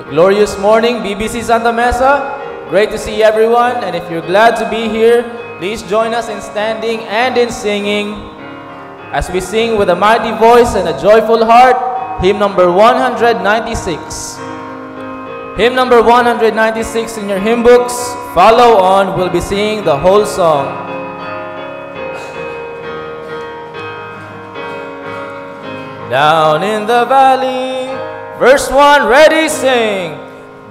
Glorious morning, BBC Santa Mesa. Great to see everyone, and if you're glad to be here, please join us in standing and in singing as we sing with a mighty voice and a joyful heart, hymn number 196. Hymn number 196 in your hymn books. Follow on, we'll be singing the whole song. Down in the valley, verse 1, ready, sing.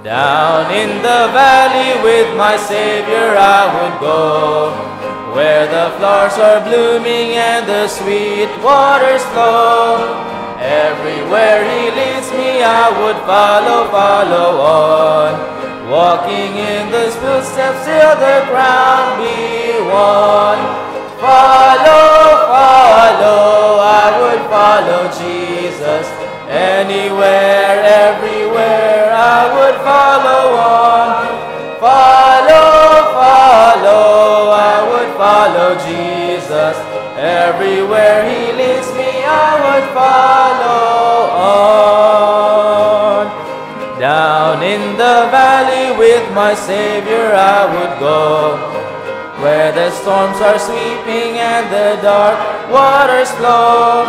Down in the valley with my Savior I would go, where the flowers are blooming and the sweet waters flow. Everywhere He leads me I would follow, follow on, walking in those footsteps till the crown be won. Follow, follow, I would follow Jesus. Anywhere, everywhere, I would follow on. Follow, follow, I would follow Jesus. Everywhere He leads me, I would follow on. Down in the valley with my Savior I would go, where the storms are sweeping and the dark waters flow.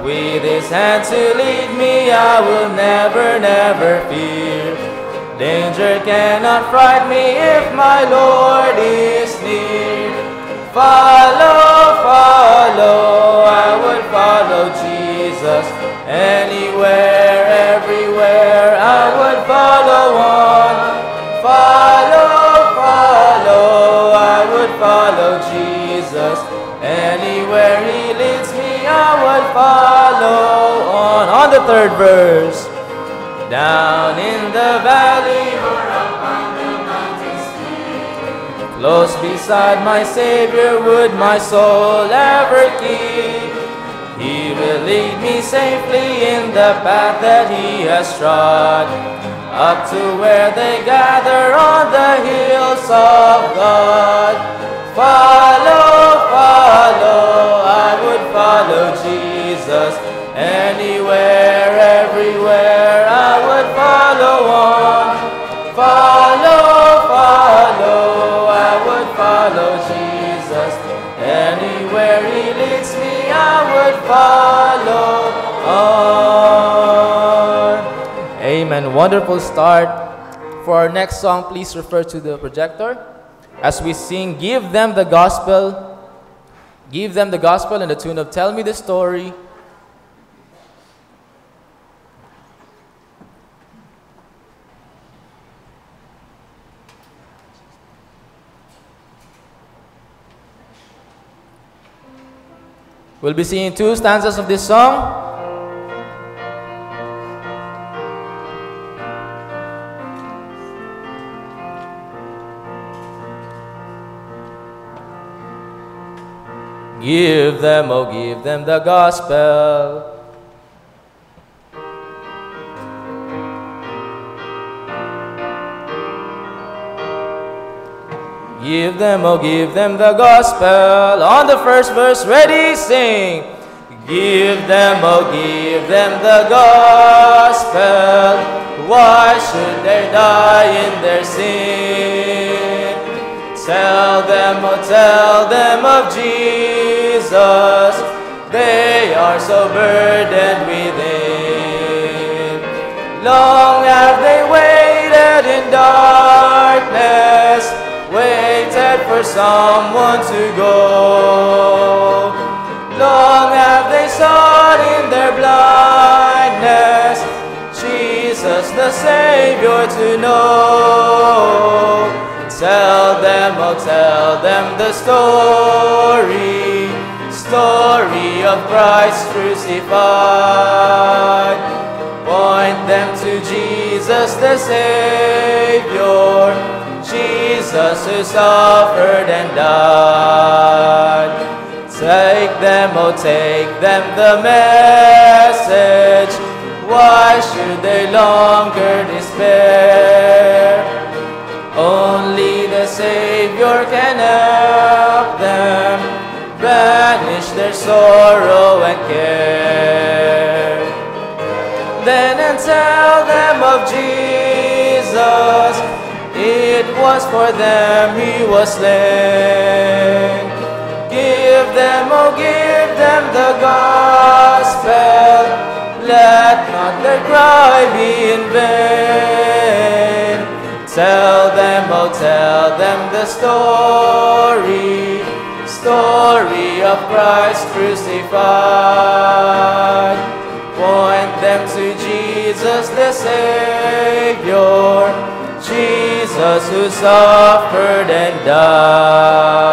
With His hand to lead me, I will never, never fear. Danger cannot fright me if my Lord is near. Follow, follow, I would follow Jesus. Anywhere, everywhere, I would follow on. Follow, follow, I would follow Jesus. Anywhere He leads me, I would follow on. On the third verse. Down in the valley or up on the mountain's peak, close beside my Savior would my soul ever keep. He will lead me safely in the path that He has trod, up to where they gather on the hills of God. Follow, follow, I would follow Jesus. Anywhere, everywhere, I would follow on. Follow, follow, I would follow Jesus. Anywhere He leads me, I would follow on. Amen. Wonderful start. For our next song, please refer to the projector as we sing Give Them the Gospel. Give Them the Gospel in the tune of Tell Me the Story. We'll be singing 2 stanzas of this song. Give them, oh give them the gospel. Give them, oh give them the gospel. On the first verse, ready, sing. Give them, oh give them the gospel. Why should they die in their sin? Tell them, oh tell them of Jesus. They are so burdened within. Long have they waited in darkness, waited for someone to go. Long have they sought in their blindness Jesus the Savior to know. Tell them, oh tell them the story, story of Christ crucified. Point them to Jesus the Savior, Jesus who suffered and died. Take them, oh take them the message. Why should they longer despair? Only the Savior can help them banish their sorrow and care. Then and tell them of Jesus. was for them he was slain. Give them, oh give them the gospel, let not their cry be in vain. Tell them, oh tell them the story of Christ crucified. Point them to Jesus the Savior, Jesus who suffered and died.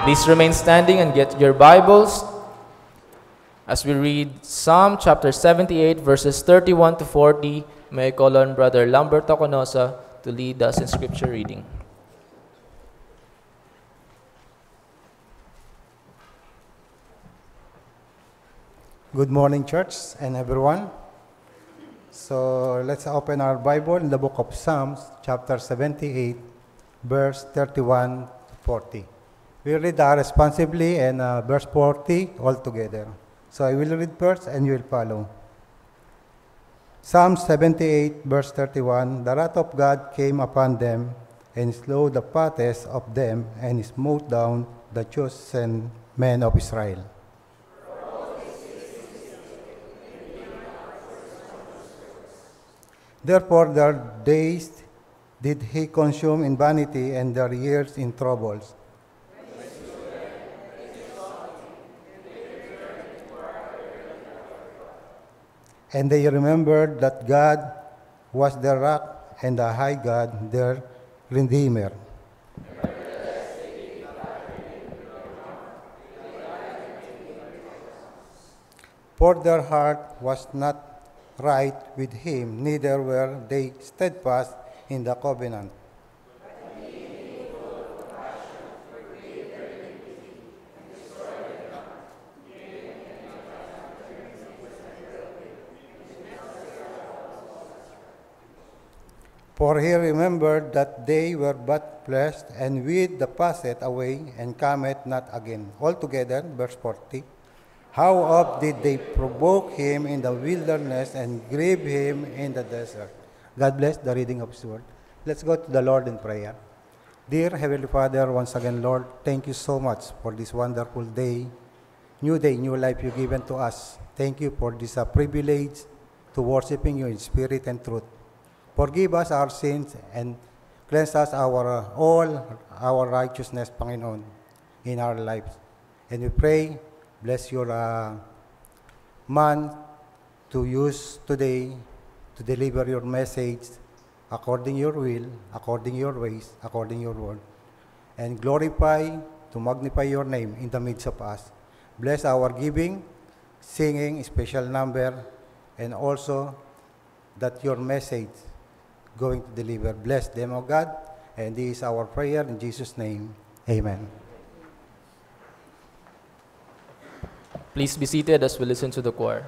Please remain standing and get your Bibles as we read Psalm chapter 78 verses 31 to 40. May I call on Brother Lamberto Conosa to lead us in scripture reading. Good morning, church and everyone. So let's open our Bible in the book of Psalms, chapter 78, verse 31 to 40. We read responsibly and verse 40 all together. So I will read first and you will follow. Psalm 78, verse 31, the wrath of God came upon them, and slew the fattest of them, and smote down the chosen men of Israel. Therefore their days did he consume in vanity, and their years in troubles. And they remembered that God was their rock, and the high God their Redeemer. For their heart was not right with him, neither were they steadfast in the covenant. For he remembered that they were but flesh, and with the passeth away, and cometh not again. Altogether, verse 40, how oft did they provoke him in the wilderness, and grieve him in the desert. God bless the reading of his word. Let's go to the Lord in prayer. Dear Heavenly Father, once again, Lord, thank you so much for this wonderful day, new life you've given to us. Thank you for this privilege to worshiping you in spirit and truth. Forgive us our sins and cleanse us all our righteousness, Panginoon, in our lives. And we pray, bless your man to use today to deliver your message according your will, according your ways, according your word. And to magnify your name in the midst of us. Bless our giving, singing, special number, and also that your message going to deliver. Bless them, O God. And this is our prayer in Jesus' name. Amen. Please be seated as we listen to the choir.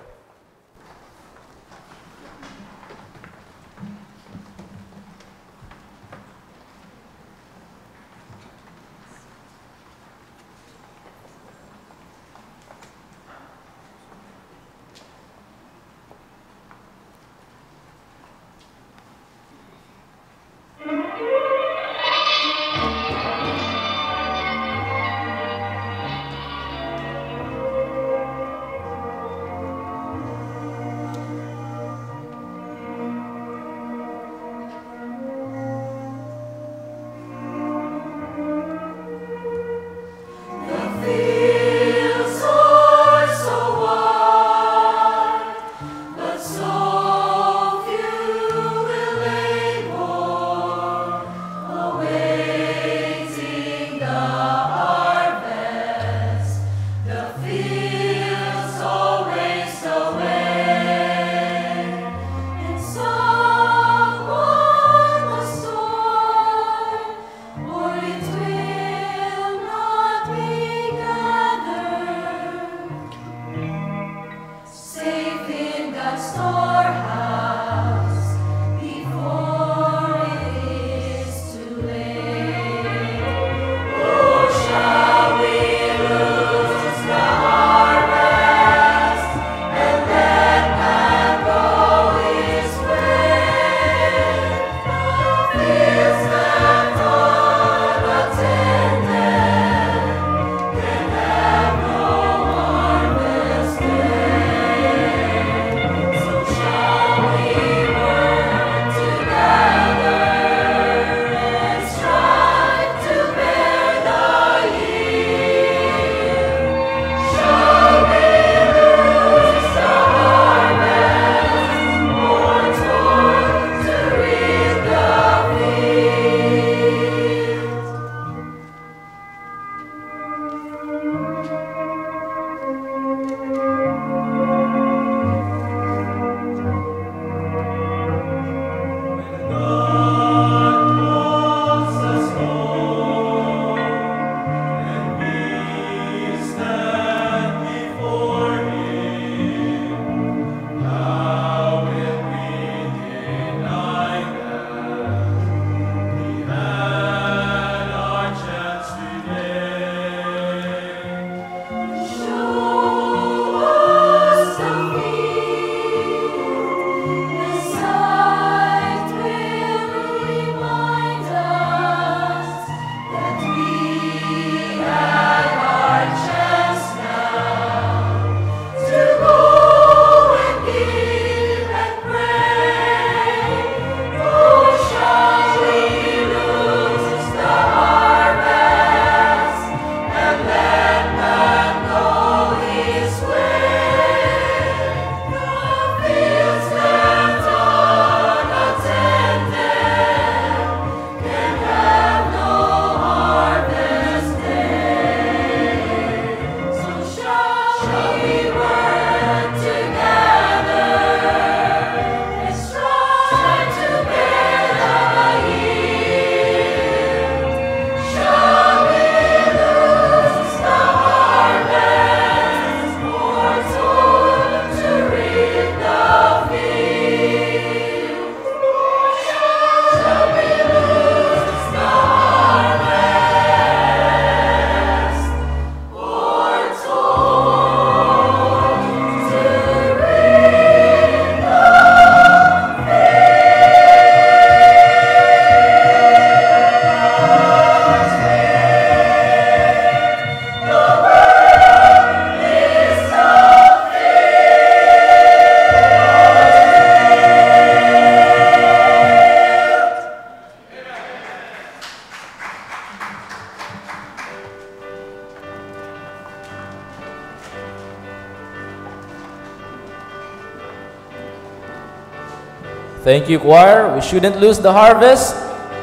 Thank you, choir. We shouldn't lose the harvest,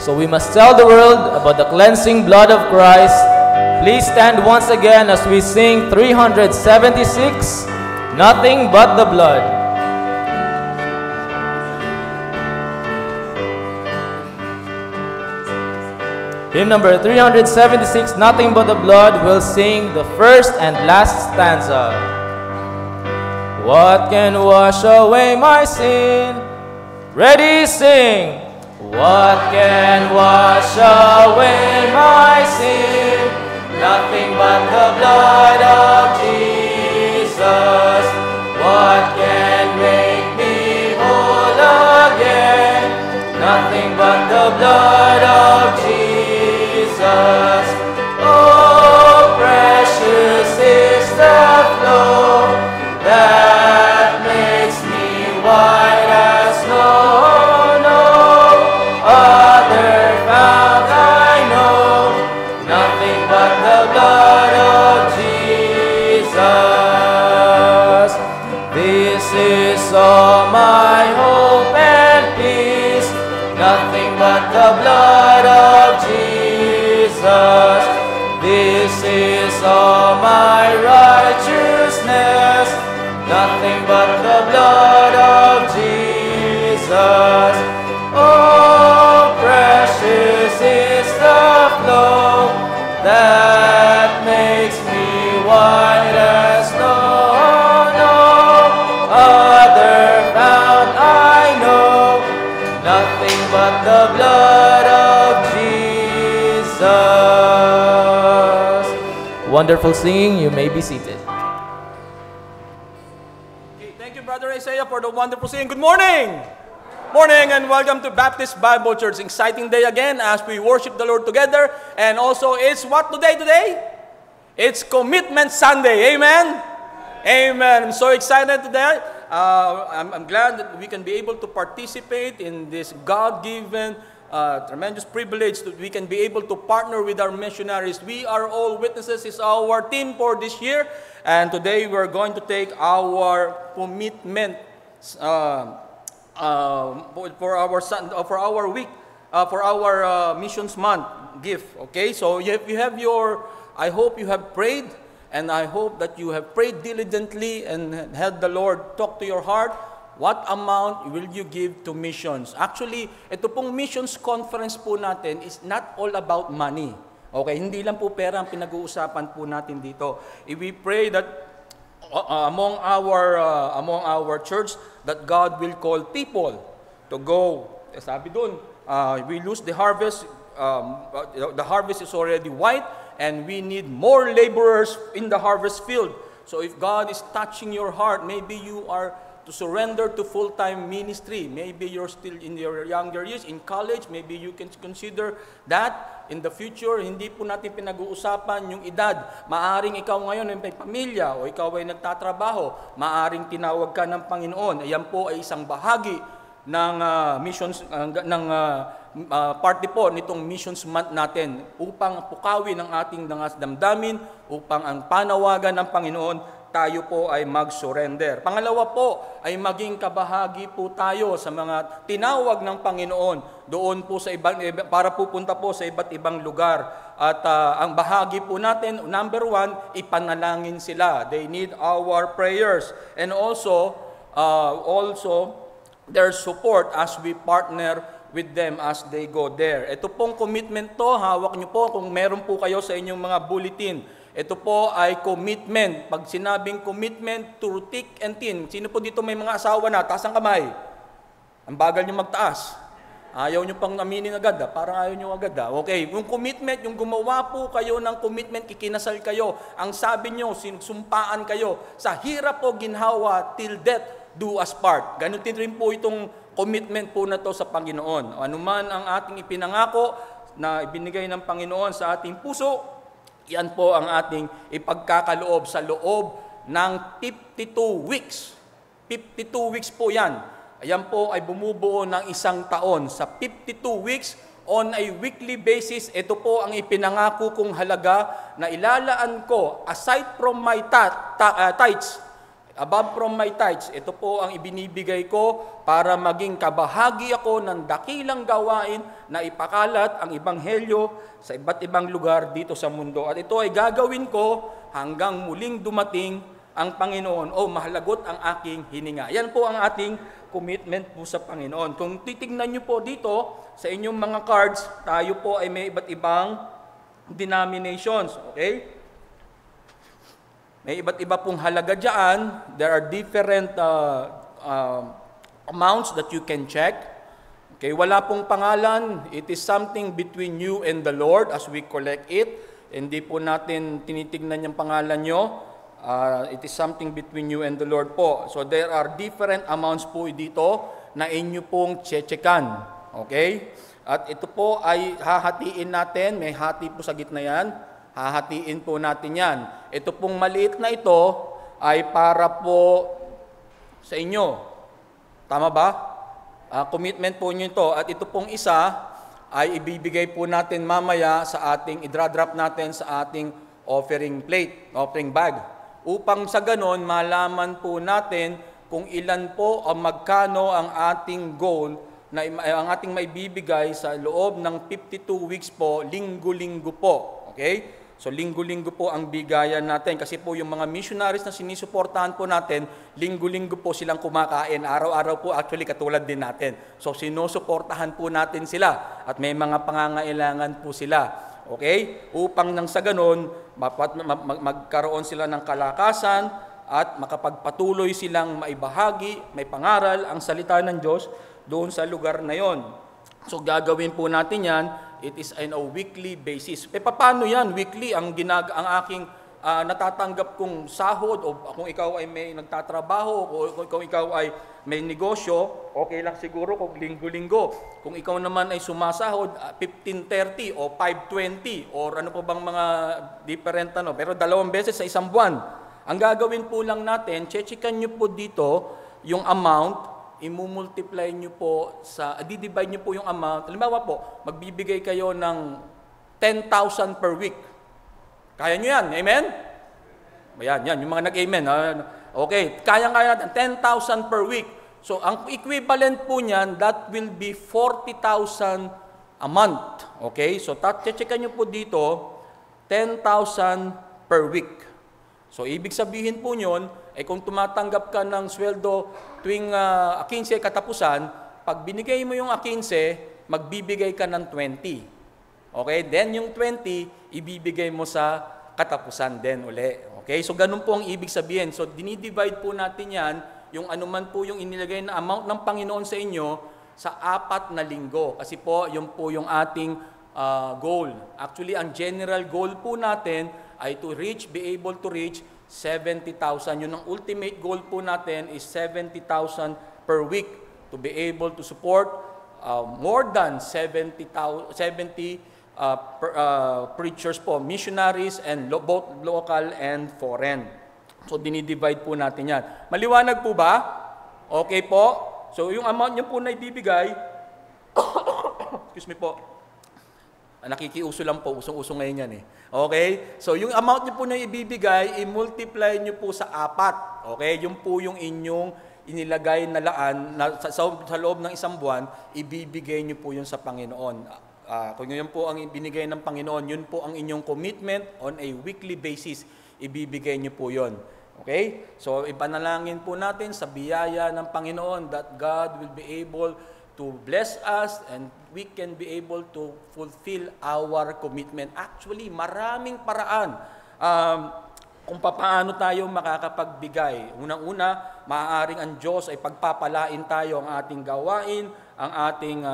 so we must tell the world about the cleansing blood of Christ. Please stand once again as we sing 376, Nothing But the Blood. Hymn number 376, Nothing But the Blood, will sing the first and last stanza. What can wash away my sin? Ready, sing! What can wash away my sin? Nothing but the blood of Jesus. What can make me whole again? Nothing but the blood of Jesus. Oh, precious is the flow that makes me white as snow. No other fount I know, nothing but the blood of Jesus. This is all my hope and peace, nothing but the blood of Jesus. This is all my righteousness, nothing but the blood of Jesus. Oh, precious is the flow that makes me white as snow. No other fount I know, nothing but the blood of Jesus. Wonderful singing. You may be seated. Okay, thank you, Brother Isaiah, for the wonderful singing. Good morning! Morning and welcome to Baptist Bible Church. Exciting day again as we worship the Lord together. And also, it's what today? It's Commitment Sunday. Amen? Amen. I'm so excited today. I'm glad that we can be able to participate in this God-given tremendous privilege that we can be able to partner with our missionaries. We are all witnesses is our theme for this year, and today we're going to take our commitment for our week, for our missions month gift. Okay, so you have your. I hope you have prayed, and I hope that you have prayed diligently and had the Lord talk to your heart. What amount will you give to missions? Actually, ito pong missions conference po natin is not all about money. Okay, hindi lang po pera ang pinag-uusapan po natin dito. We pray that among our church that God will call people to go. Sabi doon, we lose the harvest. The harvest is already white, and we need more laborers in the harvest field. So if God is touching your heart, maybe you are to surrender to full-time ministry. Maybe you're still in your younger years, in college, maybe you can consider that in the future. Hindi po natin pinag-uusapan yung edad. Maaring ikaw ngayon ay may pamilya o ikaw ay nagtatrabaho, maaring tinawag ka ng Panginoon. Ayan po ay isang bahagi ng missions, party po nitong missions month natin upang pukawin ang ating damdamin, upang ang panawagan ng Panginoon tayo po ay mag-surrender. Pangalawa po ay maging kabahagi po tayo sa mga tinawag ng Panginoon doon po sa para pupunta po sa iba't ibang lugar. At ang bahagi po natin, number 1, ipanalangin sila. They need our prayers. And also their support as we partner with them as they go there. Ito pong commitment to, hawak nyo po kung meron po kayo sa inyong mga bulletin. Ito po ay commitment. Pag sinabing commitment, to thick and thin. Sino po dito may mga asawa na? Taas ang kamay. Ang bagal nyo magtaas. Ayaw nyo pang aminin agad. Parang ayaw nyo agad. Okay, yung commitment, yung gumawa po kayo ng commitment, kikinasal kayo. Ang sabi nyo, sinusumpaan kayo. Sa hirap o ginhawa, till death do us part. Ganun din rin po itong commitment po na to sa Panginoon. Ano man ang ating ipinangako na ibinigay ng Panginoon sa ating puso, yan po ang ating ipagkakaloob sa loob ng 52 weeks. 52 weeks po yan. Ayan po ay bumubuo ng isang taon. Sa 52 weeks, on a weekly basis, ito po ang ipinangako kong halaga na ilalaan ko, aside from my tithes, above from my tithes, ito po ang ibinibigay ko para maging kabahagi ako ng dakilang gawain na ipakalat ang ebanghelyo sa iba't ibang lugar dito sa mundo. At ito ay gagawin ko hanggang muling dumating ang Panginoon o mahalagot ang aking hininga. Yan po ang ating commitment po sa Panginoon. Kung titignan nyo po dito sa inyong mga cards, tayo po ay may iba't ibang denominations. Okay? May iba't iba pong halaga dyan. There are different amounts that you can check. Okay, wala pong pangalan. It is something between you and the Lord as we collect it. Hindi po natin tinitignan yung pangalan nyo. It is something between you and the Lord po. So there are different amounts po dito na inyo pong chechekan. Okay? At ito po ay hahatiin natin. May hati po sa gitna yan. Hahatiin po natin yan. Ito pong maliit na ito ay para po sa inyo. Tama ba? Commitment po nyo ito. At ito pong isa ay ibibigay po natin mamaya sa ating, idra-drop natin sa ating offering plate, offering bag. Upang sa ganon, malaman po natin kung ilan po o magkano ang ating goal na ang ating maibibigay sa loob ng 52 weeks po, linggo-linggo po. Okay? So linggo-linggo po ang bigayan natin kasi po yung mga missionaries na sinisuportahan po natin, linggo-linggo po silang kumakain. Araw-araw po actually katulad din natin. So sinusuportahan po natin sila at may mga pangangailangan po sila. Okay? Upang nang sa ganon, magkaroon sila ng kalakasan at makapagpatuloy silang maibahagi, may pangaral ang salita ng Diyos doon sa lugar na yon. So gagawin po natin yan, it is on a weekly basis. Paano yan? Weekly ang aking natatanggap kong sahod o kung ikaw ay may nagtatrabaho o kung ikaw ay may negosyo, okay lang siguro kung linggo-linggo. Kung ikaw naman ay sumasahod, 15.30 o 5.20 or ano po bang mga different pero 2 beses sa isang buwan. Ang gagawin po lang natin, chechikan nyo po dito yung amount, imumultiply nyo po di-divide nyo po yung amount. Halimbawa po, magbibigay kayo ng 10,000 per week. Kaya nyo yan, amen? Yan, yung mga nag-amen. Okay, kaya natin, 10,000 per week. So, ang equivalent po niyan, that will be 40,000 a month. Okay, so checkan nyo po dito, 10,000 per week. So, ibig sabihin po nyon, kung tumatanggap ka ng sweldo tuwing 15 katapusan, pag binigay mo yung 15, magbibigay ka ng 20. Okay, then yung 20, ibibigay mo sa katapusan din uli. Okay, so ganun po ang ibig sabihin. So, dinidivide po natin yan, yung anuman po yung inilagay na amount ng Panginoon sa inyo, sa 4 na linggo. Kasi po, yun po yung ating goal. Actually, ang general goal po natin ay be able to reach 70,000. Yun ang ultimate goal po natin is 70,000 per week to be able to support more than 70 preachers po, missionaries and both local and foreign. So dinidivide po natin yan. Maliwanag po ba? Okay po. So yung amount nyo po na ibibigay, excuse me po, nakikiuso lang po, usong-uso ngayon yan eh. Okay? So yung amount nyo po na ibibigay, i-multiply nyo po sa 4. Okay? Yung po yung inyong inilagay na laan na sa loob ng isang buwan, ibibigay nyo po yun sa Panginoon. Kung yun po ang binigay ng Panginoon, yun po ang inyong commitment on a weekly basis, ibibigay nyo po yun. Okay? So, ipanalangin po natin sa biyaya ng Panginoon that God will be able to bless us and we can be able to fulfill our commitment. Actually, maraming paraan kung paano tayo makakapagbigay. Unang-una, maaaring ang Diyos ay pagpapalain tayo ang ating gawain, ang ating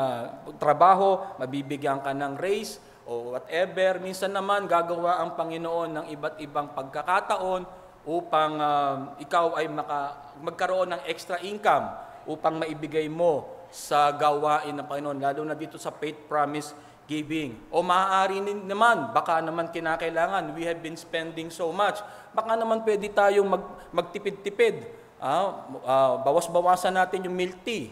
trabaho, mabibigyan ka ng raise o whatever. Minsan naman gagawa ang Panginoon ng iba't ibang pagkakataon upang ikaw ay magkaroon ng extra income upang maibigay mo sa gawain ng Panginoon, lalo na dito sa faith promise giving. O maaari naman, baka naman kinakailangan, we have been spending so much, baka naman pwede tayong magtipid-tipid. Bawas-bawasan natin yung milk tea.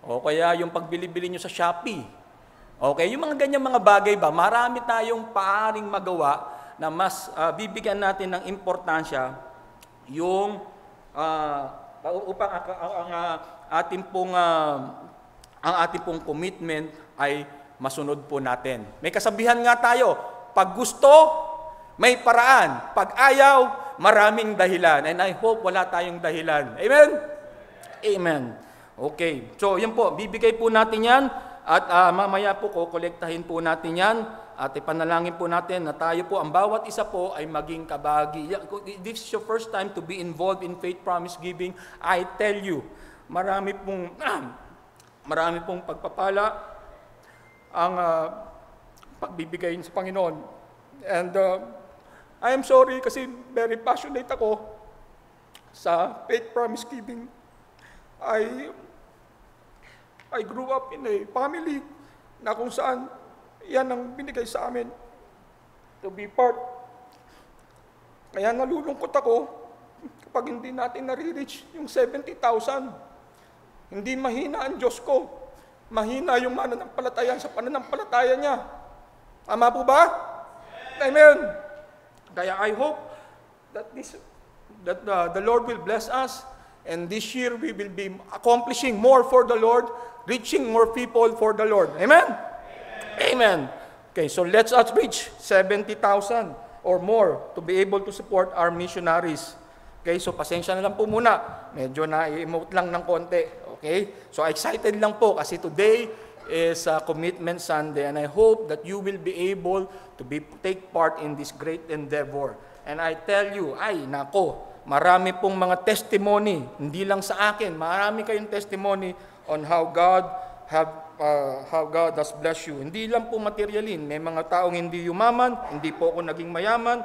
O kaya yung pagbili-bili nyo sa Shopee. Okay, yung mga ganyang mga bagay ba, marami tayong paaring magawa na mas bibigyan natin ng importansya yung upang ang ating pong commitment ay masunod po natin. May kasabihan nga tayo, pag gusto, may paraan. Pag ayaw, maraming dahilan. And I hope wala tayong dahilan. Amen? Amen. Okay. So, yan po. Bibigay po natin yan. At mamaya po, kukolektahin po natin yan. At ipanalangin po natin na tayo po, ang bawat isa po ay maging kabahagi. If this is your first time to be involved in faith promise giving, I tell you, marami pong pagpapala ang pagbibigay sa Panginoon. And I am sorry kasi very passionate ako sa faith promise giving. I grew up in a family na kung saan yan ang binigay sa amin to be part. Kaya nalulungkot ako kapag hindi natin nare-reach yung 70,000. Hindi mahina ang Diyos ko. Mahina yung mananampalataya sa pananampalataya niya. Tama po ba? Amen. Kaya I hope that the Lord will bless us, and this year we will be accomplishing more for the Lord, reaching more people for the Lord. Amen? Amen. Okay, so let's reach 70,000 or more to be able to support our missionaries. Okay, so pasensya na lang po muna. Medyo na-emote lang ng konti. Okay? So excited lang po kasi today is Commitment Sunday, and I hope that you will be able to take part in this great endeavor. And I tell you, marami pong mga testimony, hindi lang sa akin, marami kayong testimony on how God has blessed you. Hindi lang po materialin, may mga taong hindi yumaman, hindi po ako naging mayaman,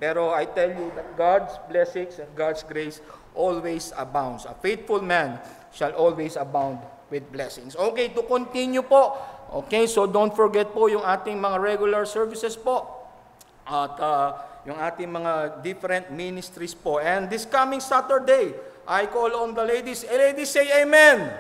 pero I tell you that God's blessings and God's grace always abounds. A faithful man shall always abound with blessings. Okay, to continue po. Okay, so don't forget po yung ating mga regular services po. At yung ating mga different ministries po. And this coming Saturday, I call on the ladies. Ladies, say amen.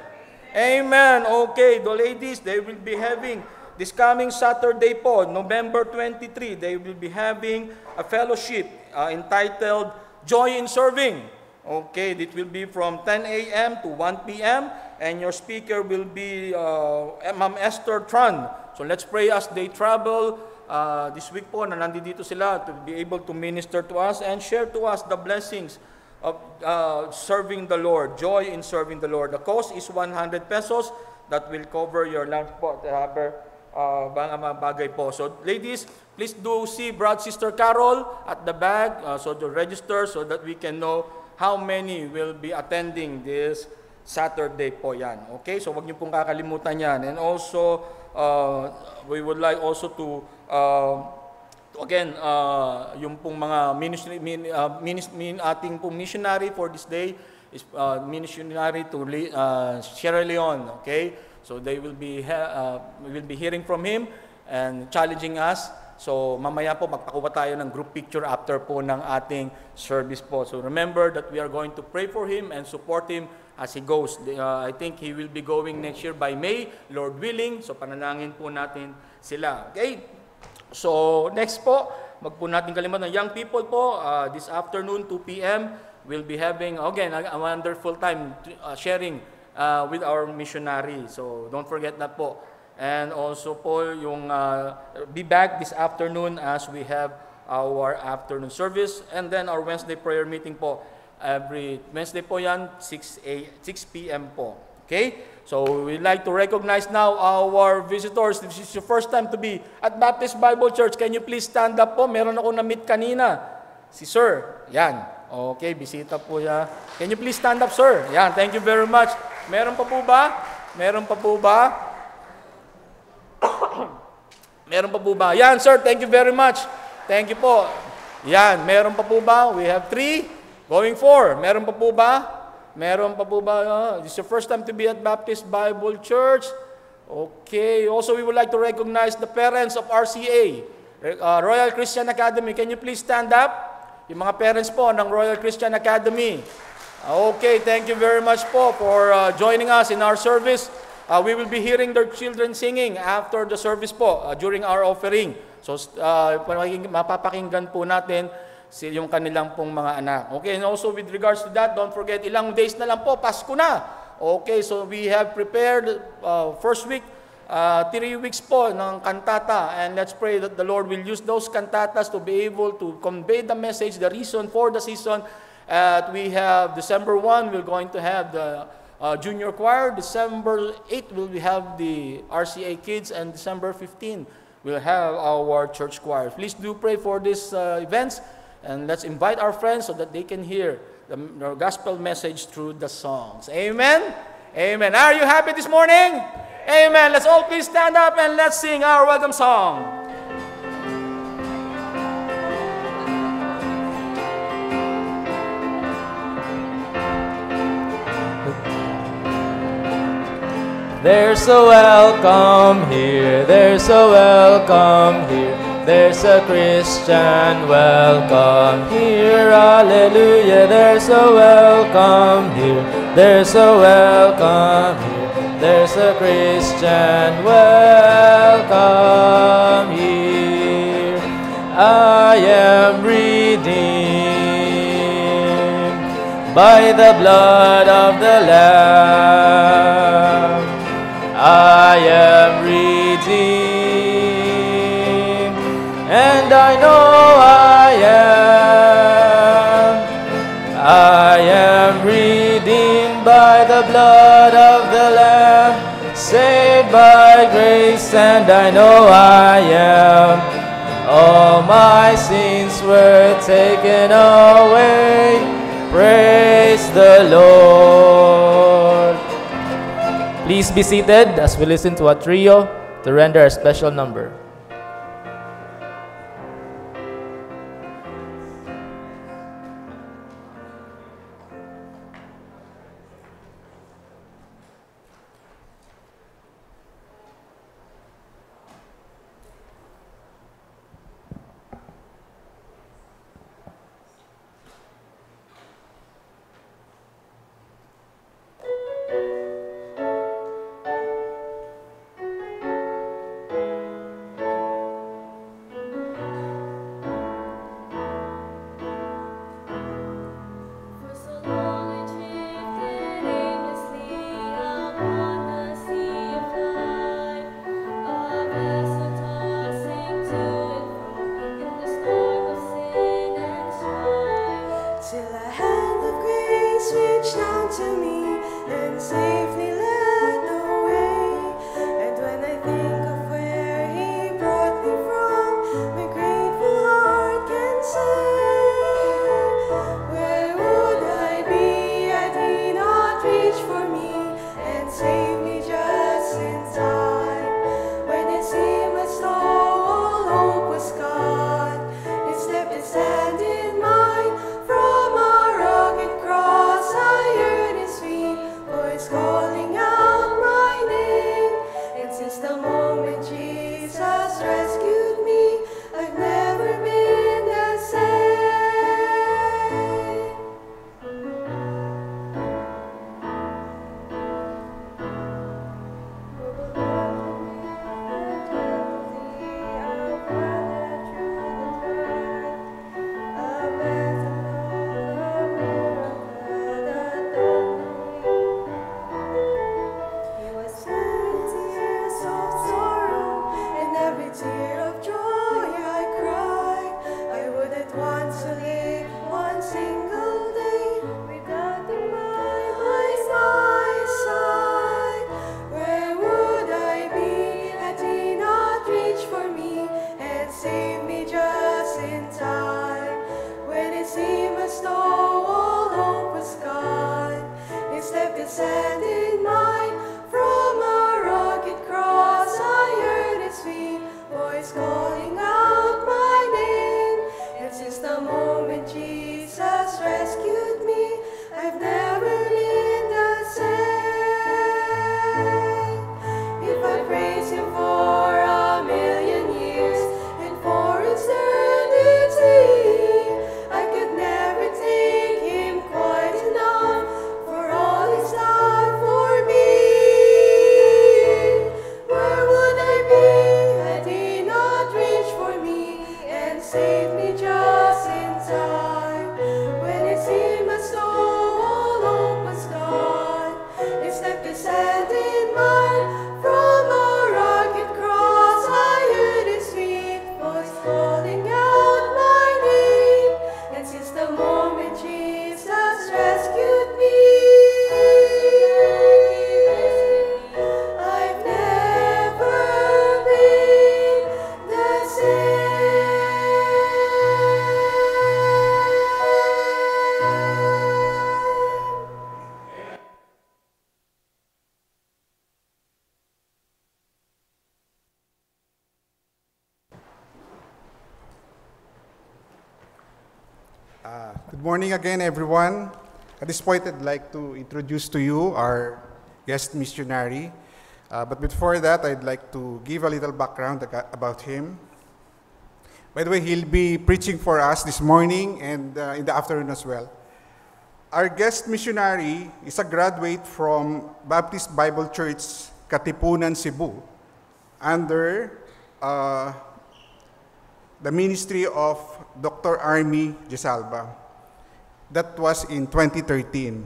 Amen. Okay, the ladies, they will be having this coming Saturday po, November 23, they will be having a fellowship entitled Joy in Serving. Okay, it will be from 10 a.m. to 1 p.m. and your speaker will be Ma'am Esther Tran. So let's pray as they travel this week po na nandito sila to be able to minister to us and share to us the blessings of serving the Lord, joy in serving the Lord. The cost is 100 pesos. That will cover your lunch po, mga bagay po. So ladies, please do see Sister Carol at the back, so to register so that we can know how many will be attending this Saturday po yan. Okay, so wag niyo pong kakalimutan yan. And also, we would like also to again, yung pong mga ating pong missionary for this day is missionary to Sierra Leone. Okay, so they will be we will be hearing from him and challenging us. So mamaya po magpakuha tayo ng group picture after po ng ating service po. So remember that we are going to pray for him and support him as he goes. I think he will be going next year by May, Lord willing. So panalangin po natin sila. Okay? So next po, wag po natin kalimutan, young people po, this afternoon 2 p.m. we'll be having again a wonderful time sharing with our missionary. So don't forget that po. And also po yung be back this afternoon as we have our afternoon service, and then our Wednesday prayer meeting po. Every Wednesday po yan, 6 p.m. po. Okay? So we'd like to recognize now our visitors. This is your first time to be at Baptist Bible Church. Can you please stand up po? Meron ako na-meet kanina. Si Sir. Yan. Okay, bisita po siya. Can you please stand up, Sir? Yan, thank you very much. Meron pa po ba? Meron pa po ba? Meron pa po ba? Yan, Sir, thank you very much. Thank you po. Yan, meron pa po ba? We have 3, going 4. Meron pa po ba? Meron pa po ba? This is your first time to be at Baptist Bible Church. Okay. Also, we would like to recognize the parents of RCA, Royal Christian Academy. Can you please stand up? Yung mga parents po ng Royal Christian Academy. Okay, thank you very much po for joining us in our service. We will be hearing their children singing after the service po, during our offering. So, mapapakinggan po natin yung kanilang pong mga anak. Okay, and also with regards to that, don't forget, ilang days na lang po, Pasko na. Okay, so we have prepared first week, 3 weeks po ng kantata, and let's pray that the Lord will use those cantatas to be able to convey the message, the reason for the season. We have December 1, we're going to have the junior choir. December 8, we'll have the RCA kids, and December 15, we'll have our church choir. Please do pray for these events, and let's invite our friends so that they can hear the gospel message through the songs. Amen? Amen. Are you happy this morning? Amen. Let's all please stand up and let's sing our welcome song. There's a welcome here, there's a welcome here, there's a Christian welcome here, hallelujah. There's a welcome here, there's a welcome here, there's a Christian welcome here. I am redeemed by the blood of the Lamb. I am redeemed, and I know I am redeemed by the blood of the Lamb, saved by grace, and I know I am. All my sins were taken away, praise the Lord. Please be seated as we listen to a trio to render a special number. Good morning again, everyone. At this point, I'd like to introduce to you our guest missionary. But before that, I'd like to give a little background about him. By the way, he'll be preaching for us this morning and in the afternoon as well. Our guest missionary is a graduate from Baptist Bible Church, Katipunan, Cebu, under the ministry of Dr. Army Gisalba. That was in 2013.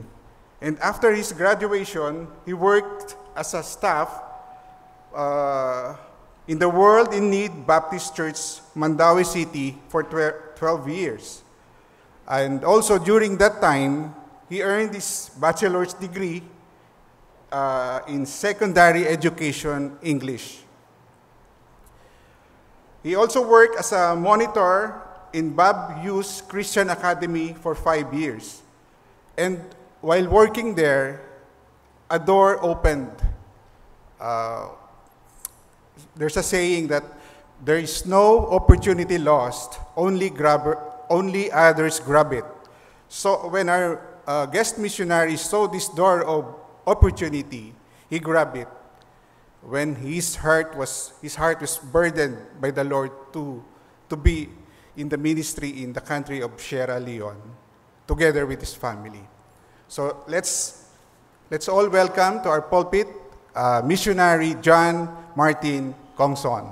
And after his graduation, he worked as a staff in the World in Need Baptist Church, Mandaue City, for 12 years. And also during that time, he earned his bachelor's degree in secondary education English. He also worked as a monitor in Bob Hughes Christian Academy for 5 years. And while working there, a door opened. There's a saying that there is no opportunity lost, only others grab it. So when our guest missionary saw this door of opportunity, he grabbed it. When his heart was burdened by the Lord to be in the ministry in the country of Sierra Leone, together with his family. So let's all welcome to our pulpit missionary John Martin Kongson.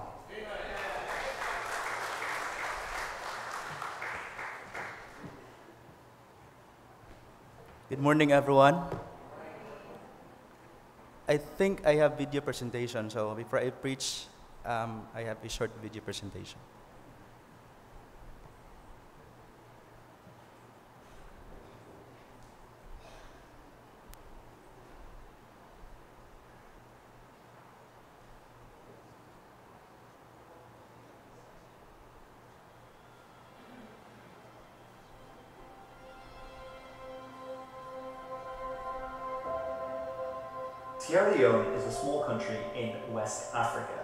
Good morning, everyone. I think I have video presentation, so before I preach, I have a short video presentation. Sierra Leone is a small country in West Africa.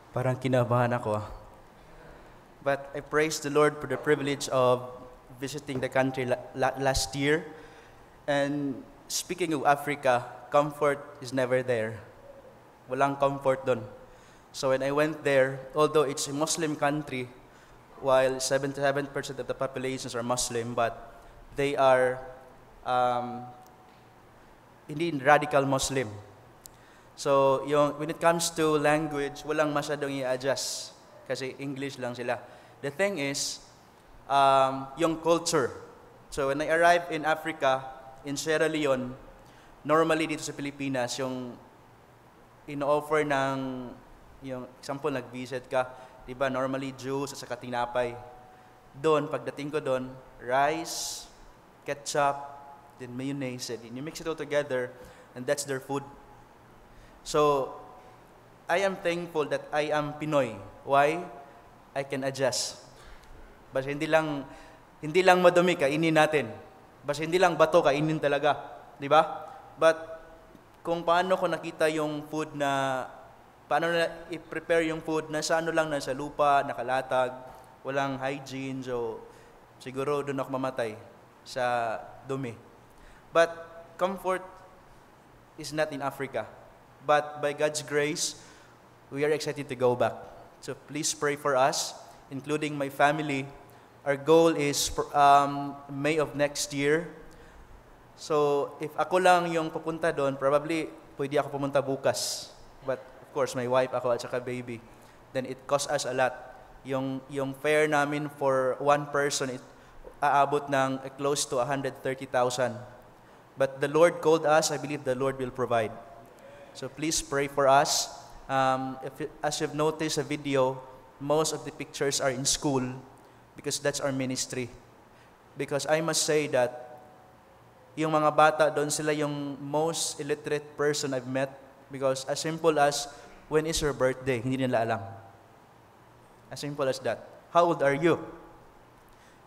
Parang kinabahan ako. But I praise the Lord for the privilege of visiting the country last year. And speaking of Africa, comfort is never there. Walang comfort doon. So when I went there, although it's a Muslim country, while 77% of the populations are Muslim, but they are hindi radical Muslim. So when it comes to language, walang masyadong i-adjust kasi English lang sila. The thing is, yung culture. So when I arrived in Africa, in Sierra Leone, normally dito sa Pilipinas, yung ino-offer ng, yung example, nag-visit ka, diba, normally juice at saka tinapay. Doon, pagdating ko doon, rice, ketchup, then mayonnaise, and you mix it all together, and that's their food. So, I am thankful that I am Pinoy. Why? I can adjust. Basta hindi lang madumi, kainin natin. Basta hindi lang bato, kainin talaga. Di ba? But, kung paano ko nakita yung food na, paano na i-prepare yung food na sa ano lang, nasa lupa, nakalatag, walang hygiene, so siguro doon ako mamatay sa dumi. But, comfort is not in Africa. But by God's grace, we are excited to go back. So please pray for us, including my family. Our goal is May of next year. So if ako lang yung pupunta doon, probably pwede ako pumunta bukas. But of course, my wife, ako at saka baby. Then it costs us a lot. Yung fare namin for one person, it aabot ng close to 130,000. But the Lord called us, I believe the Lord will provide. So please pray for us. As you've noticed a video, most of the pictures are in school because that's our ministry. Because I must say that yung mga bata doon, sila yung most illiterate person I've met because as simple as, when is your birthday? Hindi nila alam. As simple as that. How old are you?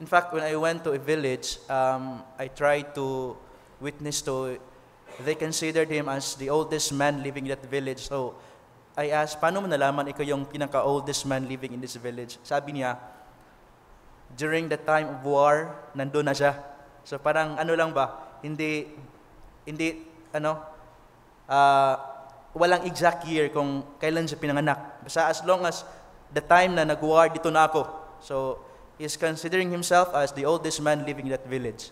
In fact, when I went to a village, I tried to witness to, they considered him as the oldest man living in that village. So, I asked, paano mo nalaman ikaw yung pinaka-oldest man living in this village? Sabi niya, during the time of war, nandun na siya. So, parang ano lang ba, walang exact year kung kailan siya pinanganak. Basta as long as the time na nag-war, dito na ako. So, he's considering himself as the oldest man living in that village.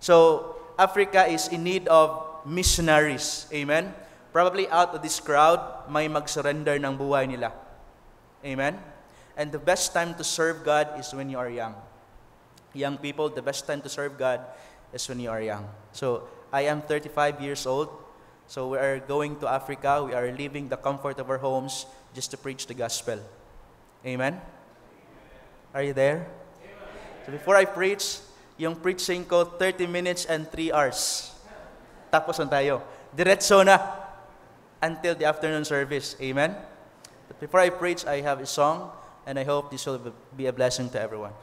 So, Africa is in need of missionaries. Amen? Probably out of this crowd, may mag-surrender ng buhay nila. Amen? And the best time to serve God is when you are young. Young people, the best time to serve God is when you are young. So, I am 35 years old. So, we are going to Africa. We are leaving the comfort of our homes just to preach the gospel. Amen? Are you there? So, before I preach, yung preaching ko, 30 minutes and 3 hours. Tapos na tayo. Diretso na until the afternoon service. Amen? But before I preach, I have a song, and I hope this will be a blessing to everyone.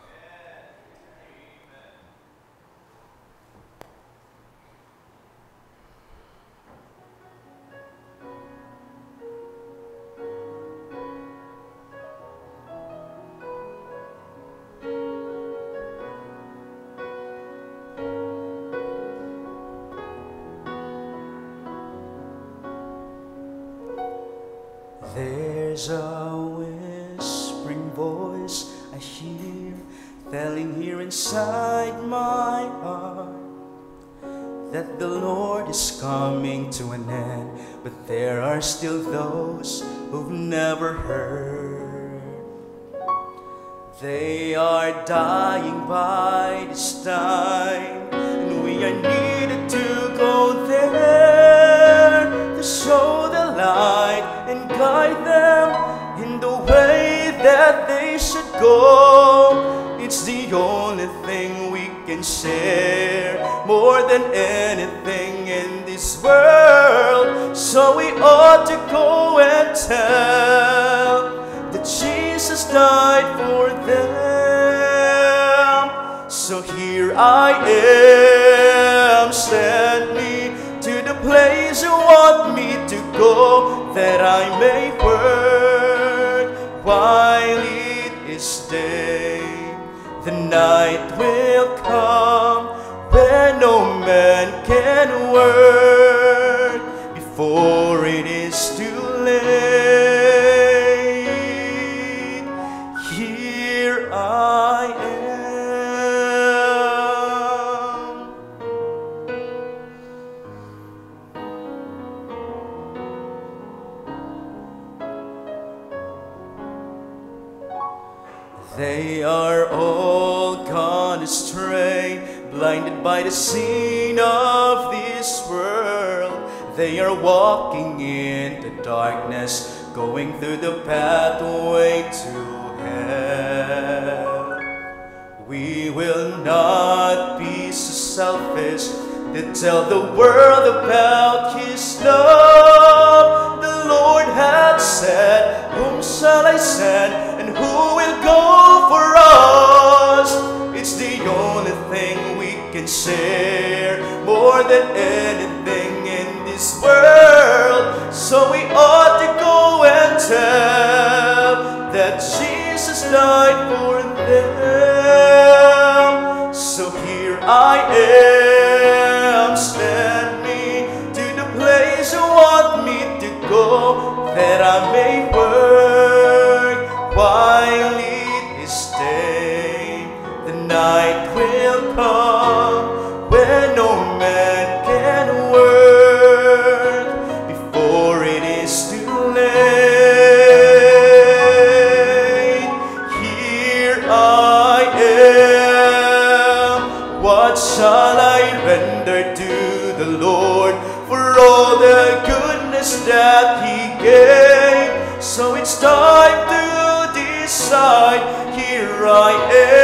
There's a whispering voice I hear telling here inside my heart that the Lord is coming to an end, but there are still those who've never heard. They are dying by this time, and we are needed to go there to show the light and guide them in the way that they should go. It's the only thing we can share more than anything in this world. So we ought to go and tell that Jesus died for them. So here I am, send me to the place you want me to go, that I may work while it is day. The night will come when no man can work before it is too late. Here I am. They are all gone astray, blinded by the sin of this world. They are walking in the darkness, going through the pathway to hell. We will not be so selfish to tell the world about His love. The Lord had said, "Whom shall I send, and who will go for us?" It's the only thing we can share more than anything in this world. So we ought to go and tell that Jesus died for them. So here I am, send me to the place you want me to go, that I may work while it is day. The night will come when no man can work before it is too late. Here I am. What shall I render to the Lord for all the goodness that He gave? So it's time to decide. Here I am.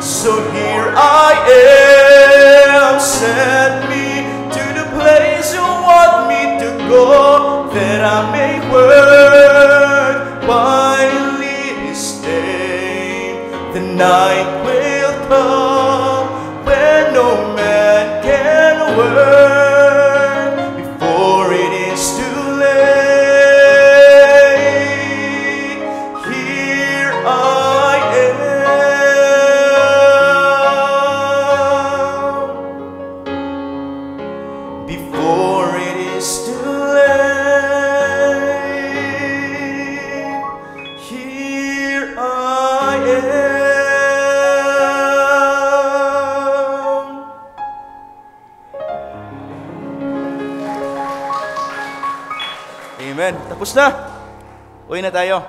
So here I am. Send me to the place you want me to go, that I may work while it is day. The night will come when no man can work before it is too late. Here I am. Before it is too late. Here I am. Amen. Tapos na. Uwi na tayo.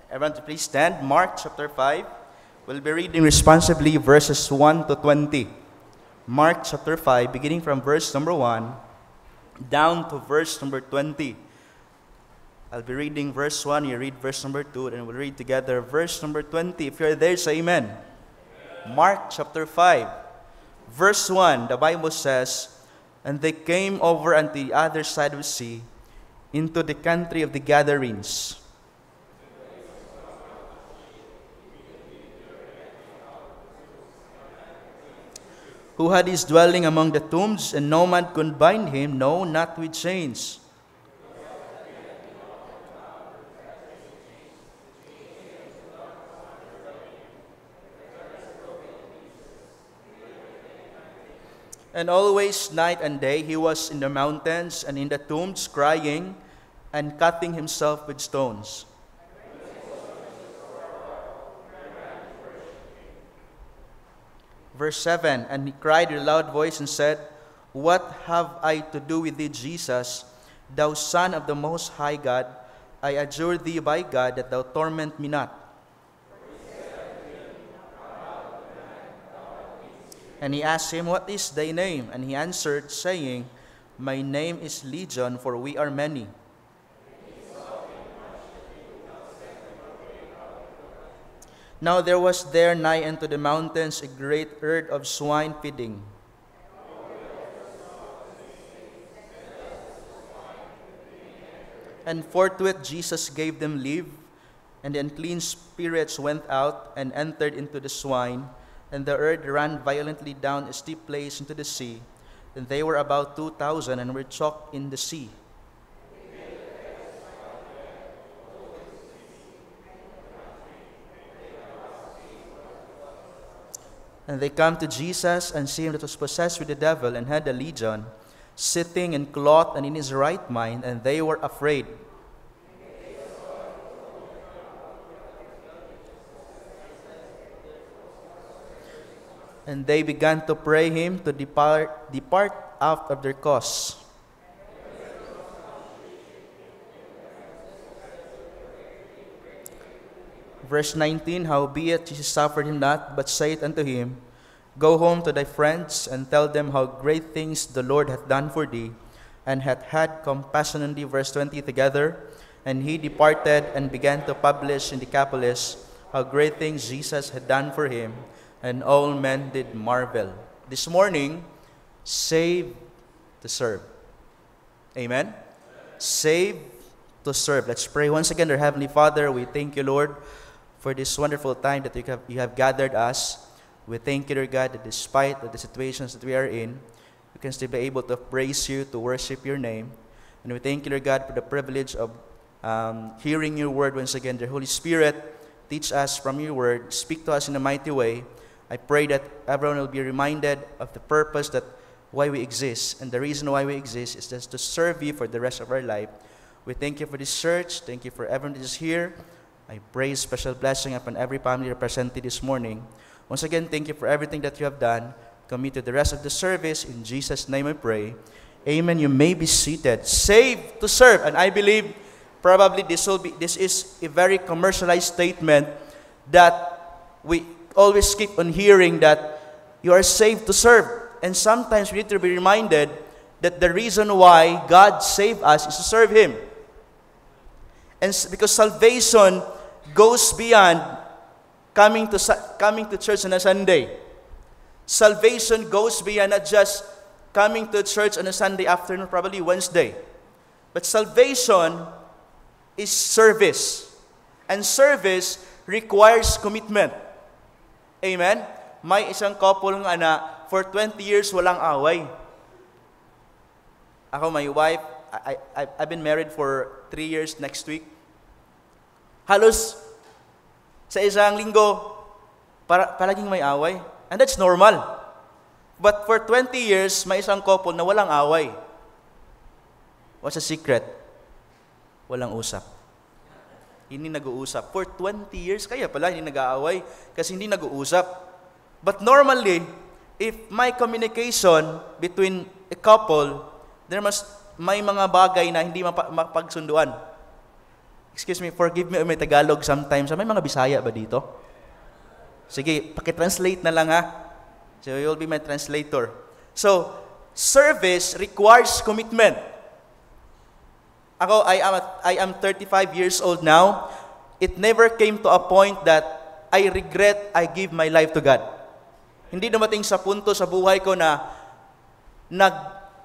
Everyone to please stand. Mark chapter 5. We'll be reading responsibly verses 1 to 20. Mark chapter 5, beginning from verse number 1 down to verse number 20. I'll be reading verse 1, you read verse number 2, and we'll read together verse number 20. If you're there, say amen. Mark chapter 5, verse 1, the Bible says, "And they came over unto the other side of the sea, into the country of the Gadarenes. Who had his dwelling among the tombs, and no man could bind him, no, not with chains. And always night and day he was in the mountains and in the tombs, crying and cutting himself with stones. Verse 7, and he cried with a loud voice and said, What have I to do with thee, Jesus, thou Son of the Most High God? I adjure thee by God that thou torment me not. And he asked him, What is thy name? And he answered, saying, My name is Legion, for we are many. Now there was there nigh unto the mountains a great herd of swine feeding. And forthwith Jesus gave them leave, and the unclean spirits went out and entered into the swine, and the herd ran violently down a steep place into the sea, And they were about 2,000 and were chalked in the sea. And they come to Jesus and see him that was possessed with the devil and had a legion, sitting and clothed and in his right mind, and they were afraid. And they began to pray him to depart out of their cause. Verse 19, howbeit Jesus suffered him not, but saith unto him, Go home to thy friends, and tell them how great things the Lord hath done for thee, and hath had compassion on thee. Verse 20 together. And he departed and began to publish in Decapolis how great things Jesus had done for him, and all men did marvel. This morning, save to serve. Amen? Save to serve. Let's pray once again. Our Heavenly Father, we thank you, Lord, for this wonderful time that you have gathered us. We thank you, Lord God, that despite of the situations that we are in, we can still be able to praise you, to worship your name. And we thank you, Lord God, for the privilege of hearing your word once again. The Holy Spirit, teach us from your word. Speak to us in a mighty way. I pray that everyone will be reminded of the purpose that why we exist. And the reason why we exist is just to serve you for the rest of our life. We thank you for this church. Thank you for everyone that is here. I pray special blessing upon every family represented this morning. Once again, thank you for everything that you have done. Commit to the rest of the service. In Jesus' name I pray. Amen. You may be seated. Save to serve. And I believe probably this is a very commercialized statement that we always keep on hearing, that you are saved to serve. And sometimes we need to be reminded that the reason why God saved us is to serve Him. And because salvation goes beyond coming to church on a Sunday. Salvation goes beyond not just coming to church on a Sunday afternoon, probably Wednesday. But salvation is service. And service requires commitment. Amen? May isang couple nga na for 20 years walang away. Ako, my wife, I've been married for 3 years next week. Halos sa isang linggo, palaging may away. And that's normal. But for 20 years, may isang couple na walang away. What's the secret? Walang usap. Hindi nag-uusap. For 20 years, kaya pala hindi nag-aaway kasi hindi nag-uusap. But normally, if may communication between a couple, may mga bagay na hindi mapagsunduan. Excuse me, forgive me, may Tagalog sometimes. May mga Bisaya ba dito? Sige, pakitranslate na lang ha. So you'll be my translator. So, service requires commitment. Ako, I am 35 years old now. It never came to a point that I regret I give my life to God. Hindi dumating sa punto sa buhay ko na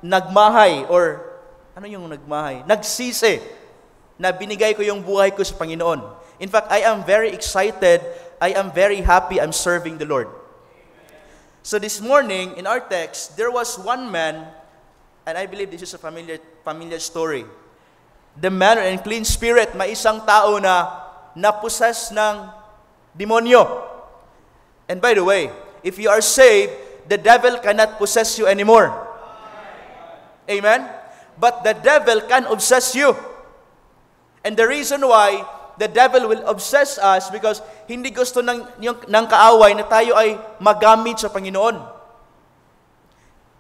nagmahay or ano yung nagmahay? Nagsisi na binigay ko yung buhay ko sa Panginoon. In fact, I am very excited. I am very happy I'm serving the Lord. So this morning, in our text, there was one man, and I believe this is a familiar story. The man with an unclean spirit, may isang tao na napossess ng demonyo. And by the way, if you are saved, the devil cannot possess you anymore. Amen? But the devil can obsess you. And the reason why the devil will obsess us because hindi gusto ng kaaway na tayo ay magamit sa Panginoon.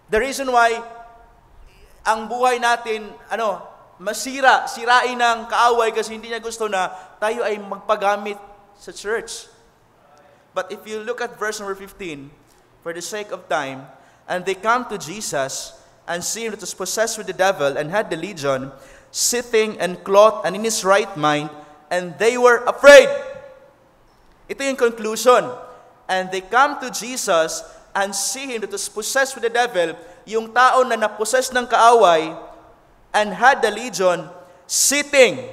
The reason why ang buhay natin, sirain ng kaaway kasi hindi niya gusto na tayo ay magpagamit sa church. But if you look at verse number 15, for the sake of time, and they come to Jesus and see him that was possessed with the devil and had the legion, sitting and clothed and in his right mind, and they were afraid. Ito yung conclusion. And they come to Jesus and see him that was possessed with the devil, yung tao na napossess ng kaaway, and had the legion, sitting.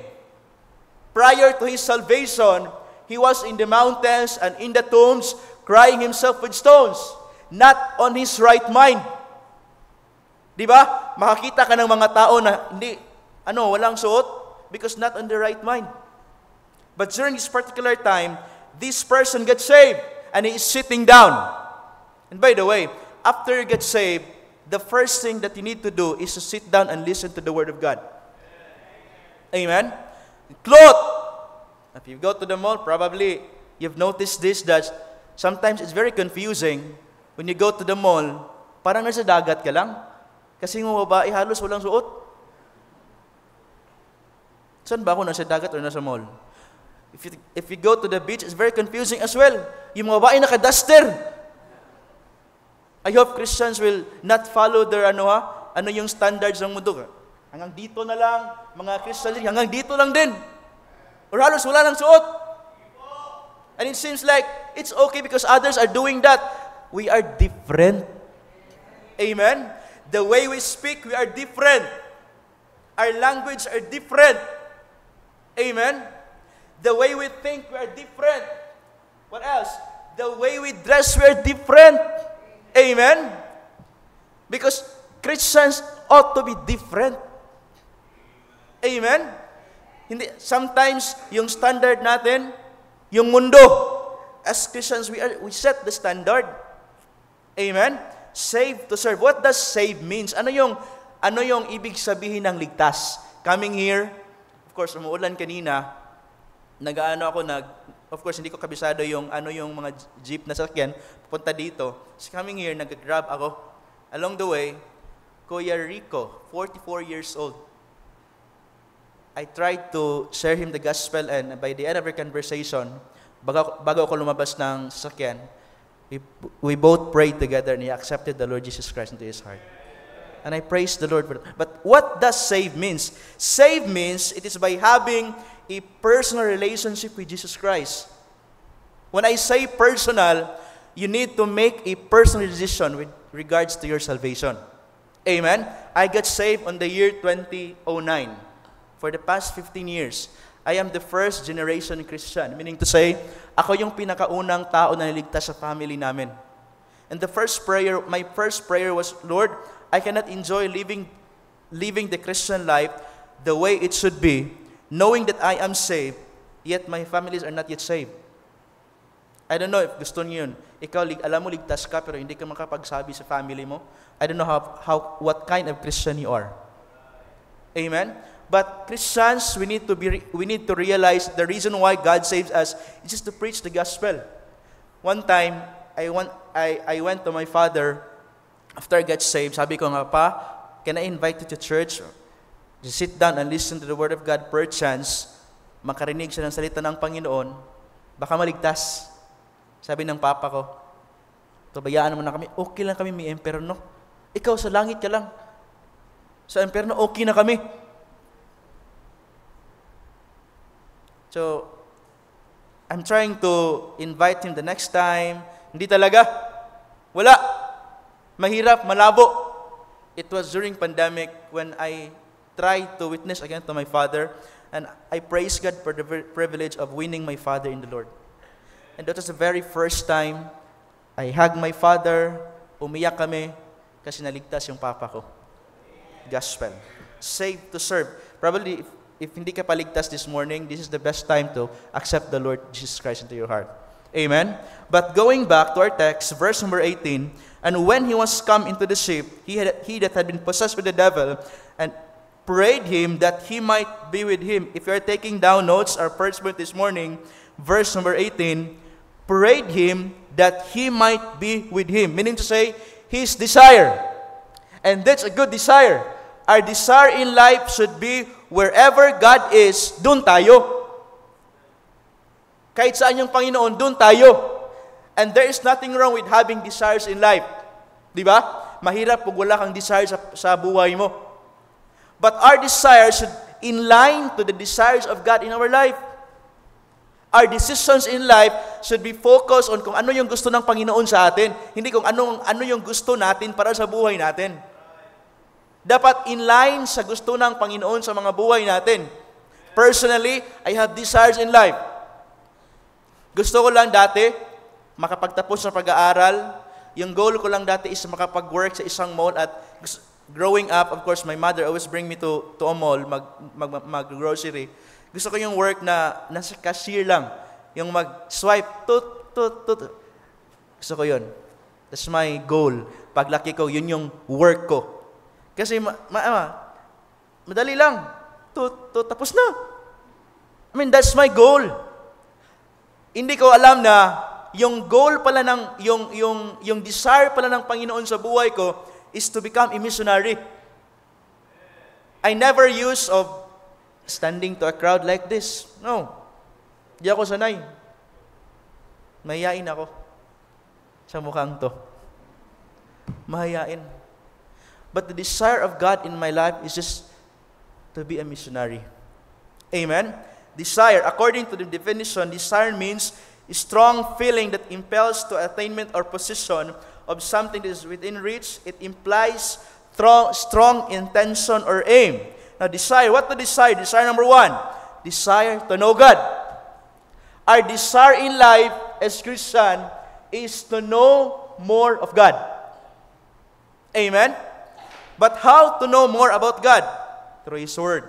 Prior to his salvation, he was in the mountains and in the tombs, crying himself with stones, not on his right mind. Di ba? Makakita ka ng mga tao na walang suot because not on the right mind. But during this particular time, this person gets saved and he is sitting down. And by the way, after you get saved, the first thing that you need to do is to sit down and listen to the Word of God. Amen? Cloth. If you go to the mall, probably you've noticed this, that sometimes it's very confusing when you go to the mall, parang nasa dagat ka lang. Kasi yung babae halos walang suot. Saan ba ako, nasa dagat o nasa mall? If you go to the beach, it's very confusing as well. Yung mga babae naka-duster. I hope Christians will not follow their yung standards ng mundo. Hanggang dito na lang, mga Christians, hanggang dito lang din. Or halos wala nang suot. And it seems like it's okay because others are doing that. We are different. Amen? The way we speak, we are different. Our language are different. Amen? The way we think, we are different. What else? The way we dress, we are different. Amen? Because Christians ought to be different. Amen? Sometimes, yung standard natin, yung mundo, as Christians, we set the standard. Amen? Save to serve. What does save means? Ano yung ibig sabihin ng ligtas? Coming here, of course, umuulan kanina, of course, hindi ko kabisado yung mga jeep na sakyan, pupunta dito. So coming here, nag-grab ako. Along the way, Kuya Rico, 44 years old. I tried to share him the gospel, and by the end of our conversation, bago ako lumabas ng sasakyan, we both prayed together and he accepted the Lord Jesus Christ into his heart. And I praise the Lord for that. But what does save means? Save means it is by having a personal relationship with Jesus Christ. When I say personal, you need to make a personal decision with regards to your salvation. Amen? I got saved on the year 2009. For the past 15 years, I am the first generation Christian. Meaning to say, ako yung pinakaunang tao na niligtas sa family namin. And my first prayer was, Lord, I cannot enjoy living the Christian life the way it should be, knowing that I am saved, yet my families are not yet saved. I don't know if gusto niyo yun. Ikaw, alam mo ligtas ka, pero hindi ka makapagsabi sa family mo. I don't know what kind of Christian you are. Amen? But Christians, we need to realize the reason why God saves us is just to preach the gospel. One time, I went to my father after I got saved. Sabi ko nga, Pa, can I invite you to church? Just sit down and listen to the Word of God. Perchance, makarinig siya ng salita ng Panginoon, baka maligtas. Sabi ng papa ko, pabayaan mo na kami. Okay lang kami, may emperno. Ikaw sa langit ka lang. Sa emperno, okay na kami. So, I'm trying to invite him the next time. Hindi talaga. Wala. Mahirap, malabo. It was during pandemic when I tried to witness again to my father, and I praise God for the privilege of winning my father in the Lord. And that was the very first time I hugged my father, umiyak kami, kasi naligtas yung papa ko. Gospel. Saved to serve. Probably, if hindi ka paligtas this morning, this is the best time to accept the Lord Jesus Christ into your heart. Amen? But going back to our text, verse number 18, and when he was come into the ship, he that had been possessed with the devil, and prayed him that he might be with him. If you are taking down notes, our first point this morning, verse number 18, prayed him that he might be with him. Meaning to say, his desire. And that's a good desire. Our desire in life should be wherever God is, dun tayo. Kahit saan yung Panginoon, dun tayo. And there is nothing wrong with having desires in life. Di ba? Mahirap pag wala kang desire sa buhay mo. But our desires should in line to the desires of God in our life. Our decisions in life should be focused on kung ano yung gusto ng Panginoon sa atin. Hindi kung ano yung gusto natin para sa buhay natin. Dapat in line sa gusto ng Panginoon sa mga buhay natin. Personally, I have desires in life. Gusto ko lang dati, makapagtapos ng pag-aaral. Yung goal ko lang dati is makapag-work sa isang mall at growing up, of course, my mother always bring me to a mall, mag-grocery. Gusto ko yung work na nasa cashier lang. Yung mag-swipe, tut. Gusto ko yun. That's my goal. Paglaki ko, yun yung work ko. Kasi madali lang. Tut, tapos na. I mean, that's my goal. Hindi ko alam na yung goal pala ng, yung desire pala ng Panginoon sa buhay ko is to become a missionary. I never use of standing to a crowd like this. No. Di ako sanay. Mahiyain ako sa mukhang to. Mahiyain. But the desire of God in my life is just to be a missionary. Amen? Desire, according to the definition, desire means a strong feeling that impels to attainment or possession of something that is within reach. It implies strong intention or aim. Now, desire, what to desire? Desire number 1, desire to know God. Our desire in life as Christian is to know more of God. Amen? But how to know more about God? Through His Word.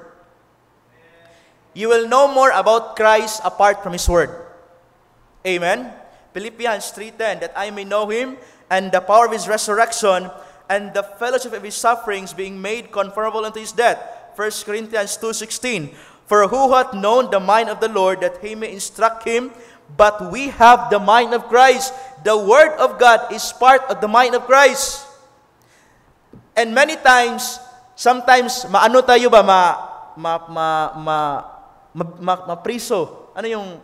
You will know more about Christ apart from His Word. Amen? Philippians 3:10, that I may know Him and the power of His resurrection and the fellowship of His sufferings, being made conformable unto His death. 1 Corinthians 2:16, for who hath known the mind of the Lord, that He may instruct him? But we have the mind of Christ. The Word of God is part of the mind of Christ. And many times, sometimes, maano tayo ba, mapriso. Ano yung,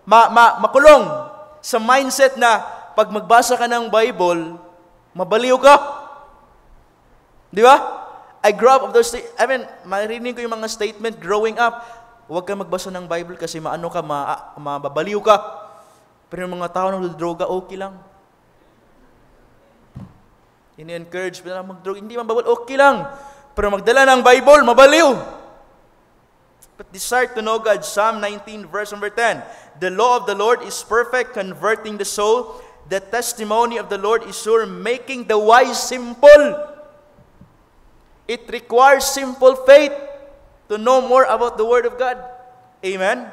makulong sa mindset na pag magbasa ka ng Bible, mabaliw ka. Di ba? I grew up of those, marinig ko yung mga statement growing up, huwag ka magbasa ng Bible kasi maano ka, mababaliw ka. Pero yung mga tao nagdodroga, okay lang. Ini-encourage pa na mag-droga, hindi mabawal, okay lang. Pero magdala ng Bible, mabaliw. But desire to know God, Psalm 19, verse number 10. The law of the Lord is perfect, converting the soul. The testimony of the Lord is sure, making the wise simple. It requires simple faith to know more about the Word of God. Amen?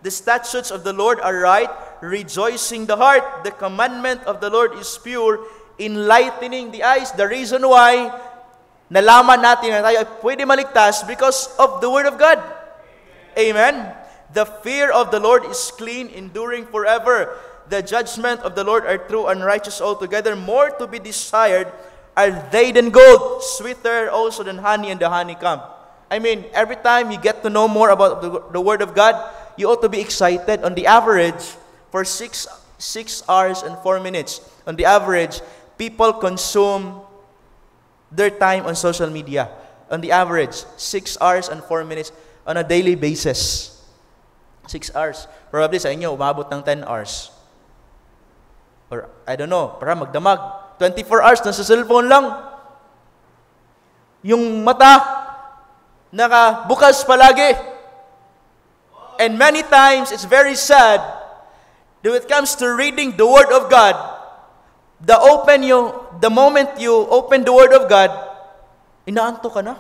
The statutes of the Lord are right, rejoicing the heart. The commandment of the Lord is pure, enlightening the eyes. The reason why nalaman natin na tayo ay pwede maligtas because of the Word of God. Amen? The fear of the Lord is clean, enduring forever. The judgment of the Lord are true and righteous altogether. More to be desired are they than gold, sweeter also than honey and the honeycomb. I mean, every time you get to know more about the Word of God, you ought to be excited. On the average, for 6 hours and 4 minutes, on the average, people consume their time on social media. On the average, 6 hours and 4 minutes on a daily basis. 6 hours. Probably sa inyo, umabot ng 10 hours. Or, I don't know, para magdamag. 24 hours, nasa cellphone lang. Yung mata, nakabukas palagi. And many times, it's very sad that when it comes to reading the Word of God, the moment you open the Word of God, inaanto ka na.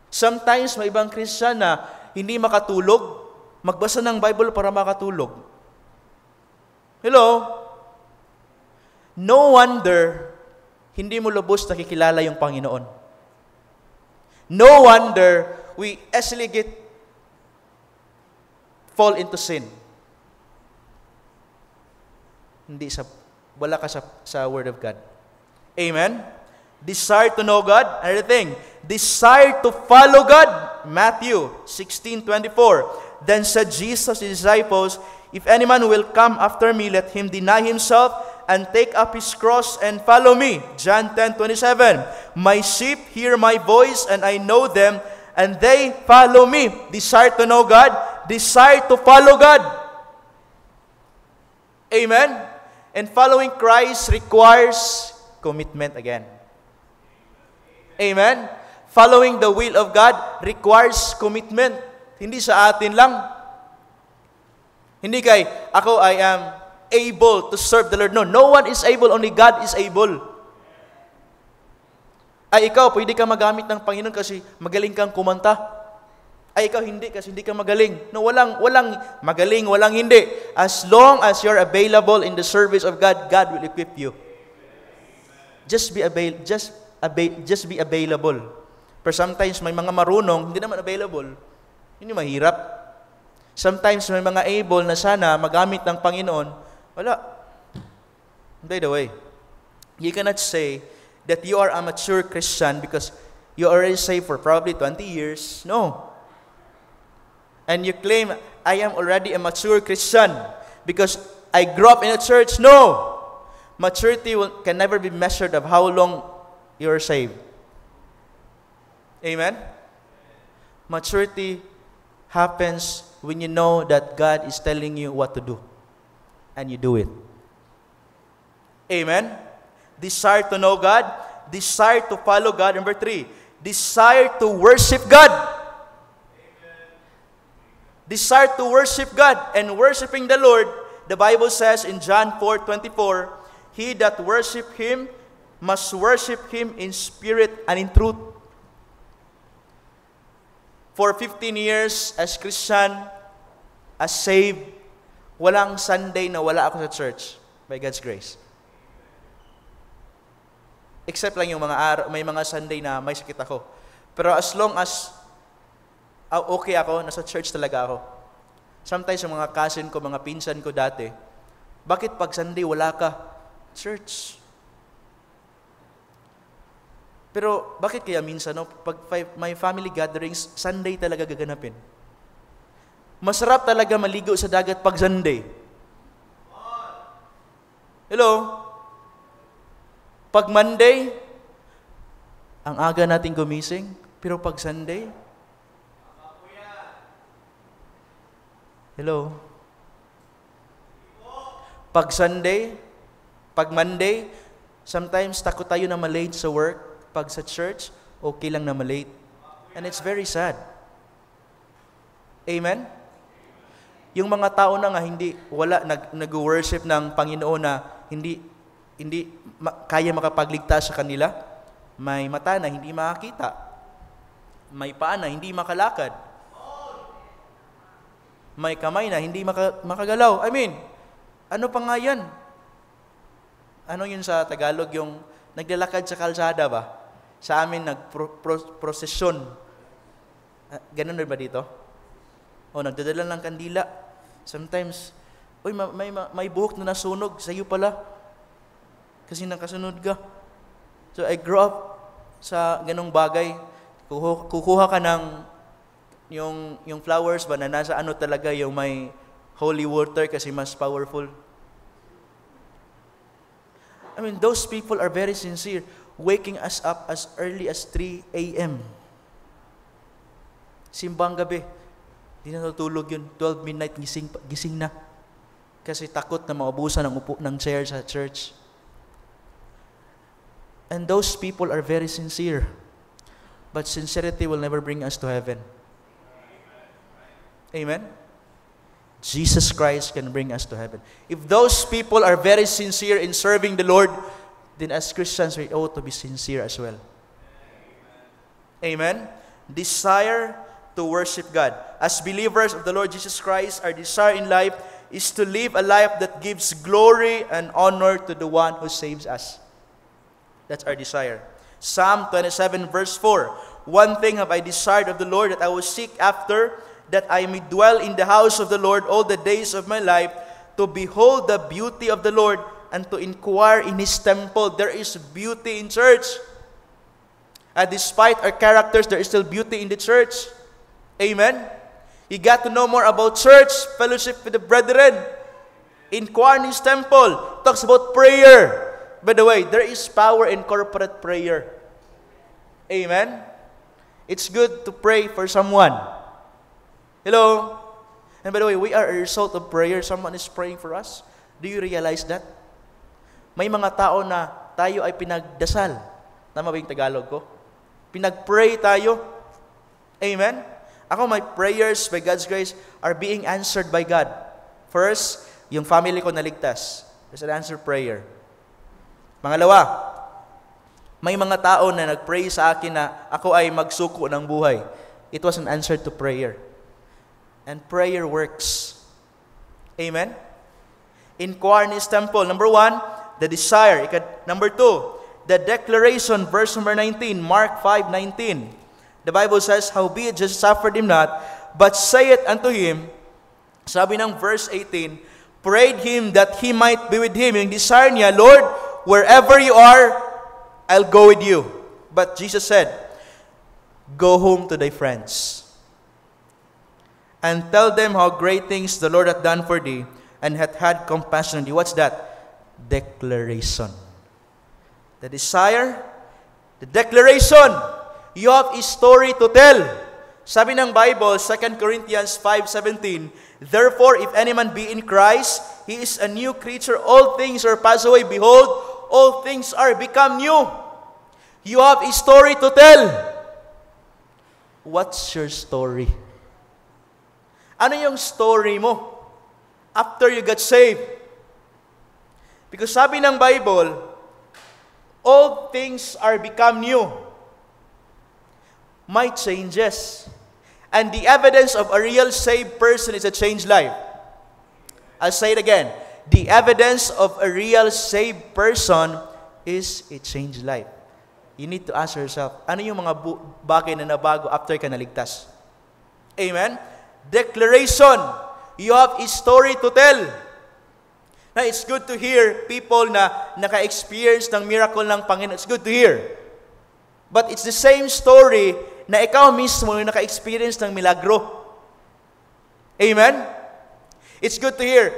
Sometimes, may ibang Christian na hindi makatulog, magbasa ng Bible para makatulog. Hello? No wonder, hindi mo lubos nakikilala yung Panginoon. No wonder, we easily fall into sin. Wala ka sa Word of God. Amen? Desire to know God. Another thing, desire to follow God. Matthew 16:24. Then said Jesus to his disciples, if any man will come after me, let him deny himself and take up his cross and follow me. John 10:27. My sheep hear my voice, and I know them, and they follow me. Desire to know God. Desire to follow God. Amen? And following Christ requires commitment again. Amen? Following the will of God requires commitment. Hindi sa atin lang. Hindi kay, ako I am able to serve the Lord. No, no one is able, only God is able. Ay, ikaw, pwede ka magamit ng Panginoon kasi magaling kang kumanta. Ay, ikaw hindi kasi hindi ka magaling. No, walang magaling, walang hindi. As long as you're available in the service of God, God will equip you. Just be available. Pero sometimes may mga marunong, hindi naman available. Hindi mahirap. Sometimes may mga able na sana magamit ng Panginoon, wala. By the way, you cannot say that you are a mature Christian because you already saved for probably 20 years. No. And you claim, I am already a mature Christian because I grew up in a church. No. Maturity can never be measured of how long you are saved. Amen? Maturity happens when you know that God is telling you what to do. And you do it. Amen? Desire to know God. Desire to follow God. Number 3, desire to worship God. Desire to worship God. And worshiping the Lord, the Bible says in John 4:24, he that worship Him must worship Him in spirit and in truth. For 15 years as Christian, as saved, walang Sunday na wala ako sa church by God's grace. Except lang yung mga araw, may mga Sunday na may sakit ako. Pero as long as okay ako, nasa church talaga ako. Sometimes yung mga cousin ko, mga pinsan ko dati, bakit pag Sunday wala ka? Church. Pero bakit kaya minsan, no, pag may family gatherings, Sunday talaga gaganapin? Masarap talaga maligo sa dagat pag Sunday. Hello? Pag Monday, ang aga nating gumising, pero pag Sunday, hello? Pag Sunday, pag Monday, sometimes takot tayo na malate sa work. Pag sa church, okay lang na malate. And it's very sad. Amen? Yung mga tao na nga nag-worship ng Panginoon na hindi kaya makapagligtas sa kanila, may mata na hindi makakita, may paa na hindi makalakad, may kamay na hindi makagalaw. I mean, ano pa nga yan? Ano yun sa Tagalog, yung naglalakad sa kalsada ba? Sa amin, nagprosesyon. Ganun rin ba dito? O nagdadala ng kandila. Sometimes, may buhok na nasunog, sa'yo pala. Kasi nakasunod ka. So I grew up sa ganung bagay. Kukuha ka ng yung flowers ba na nasa ano talaga yung may holy water kasi mas powerful. I mean, those people are very sincere, waking us up as early as 3 a.m. Simbang gabi. Di na natutulog yun. 12 midnight, gising na. Kasi takot na maubusan ng chair sa church. And those people are very sincere. But sincerity will never bring us to heaven. Amen? Jesus Christ can bring us to heaven. If those people are very sincere in serving the Lord, then as Christians, we ought to be sincere as well. Amen? Desire to worship God. As believers of the Lord Jesus Christ, our desire in life is to live a life that gives glory and honor to the one who saves us. That's our desire. Psalm 27 verse 4. One thing have I desired of the Lord, that I will seek after, that I may dwell in the house of the Lord all the days of my life, to behold the beauty of the Lord and to inquire in His temple. There is beauty in church. And despite our characters, there is still beauty in the church. Amen? You got to know more about church, fellowship with the brethren. Inquire in His temple. It talks about prayer. By the way, there is power in corporate prayer. Amen? It's good to pray for someone. Hello? And by the way, we are a result of prayer. Someone is praying for us. Do you realize that? May mga tao na tayo ay pinagdasal. Tama ba yung Tagalog ko? Pinag-pray tayo. Amen? Ako, my prayers by God's grace are being answered by God. First, yung family ko naligtas. There's an answered prayer. Pangalawa, may mga tao na nag-pray sa akin na ako ay magsuko ng buhay. It was an answer to prayer. And prayer works. Amen? Inquire in His temple. Number 1, the desire. Number 2, the declaration, verse number 19, Mark 5:19. The Bible says, howbeit Jesus suffered him not, but saith unto him, sabi ng verse 18, prayed him that he might be with him. Yung desire niya, Lord, wherever you are, I'll go with you. But Jesus said, go home to thy friends and tell them how great things the Lord hath done for thee and hath had compassion on thee. What's that? Declaration. The desire, the declaration. You have a story to tell. Sabi ng Bible, 2 Corinthians 5:17, therefore, if any man be in Christ, he is a new creature. All things are passed away. Behold, all things are become new. You have a story to tell. What's your story? Ano yung story mo after you got saved? Because sabi ng Bible, all things are become new. My changes. And the evidence of a real saved person is a changed life. I'll say it again. The evidence of a real saved person is a changed life. You need to ask yourself, ano yung mga bagay na nabago after ka naligtas? Amen? Declaration. You have a story to tell. Now, it's good to hear people na naka-experience ng miracle ng Panginoon. It's good to hear. But it's the same story na ikaw mismo yung naka-experience ng milagro. Amen? It's good to hear.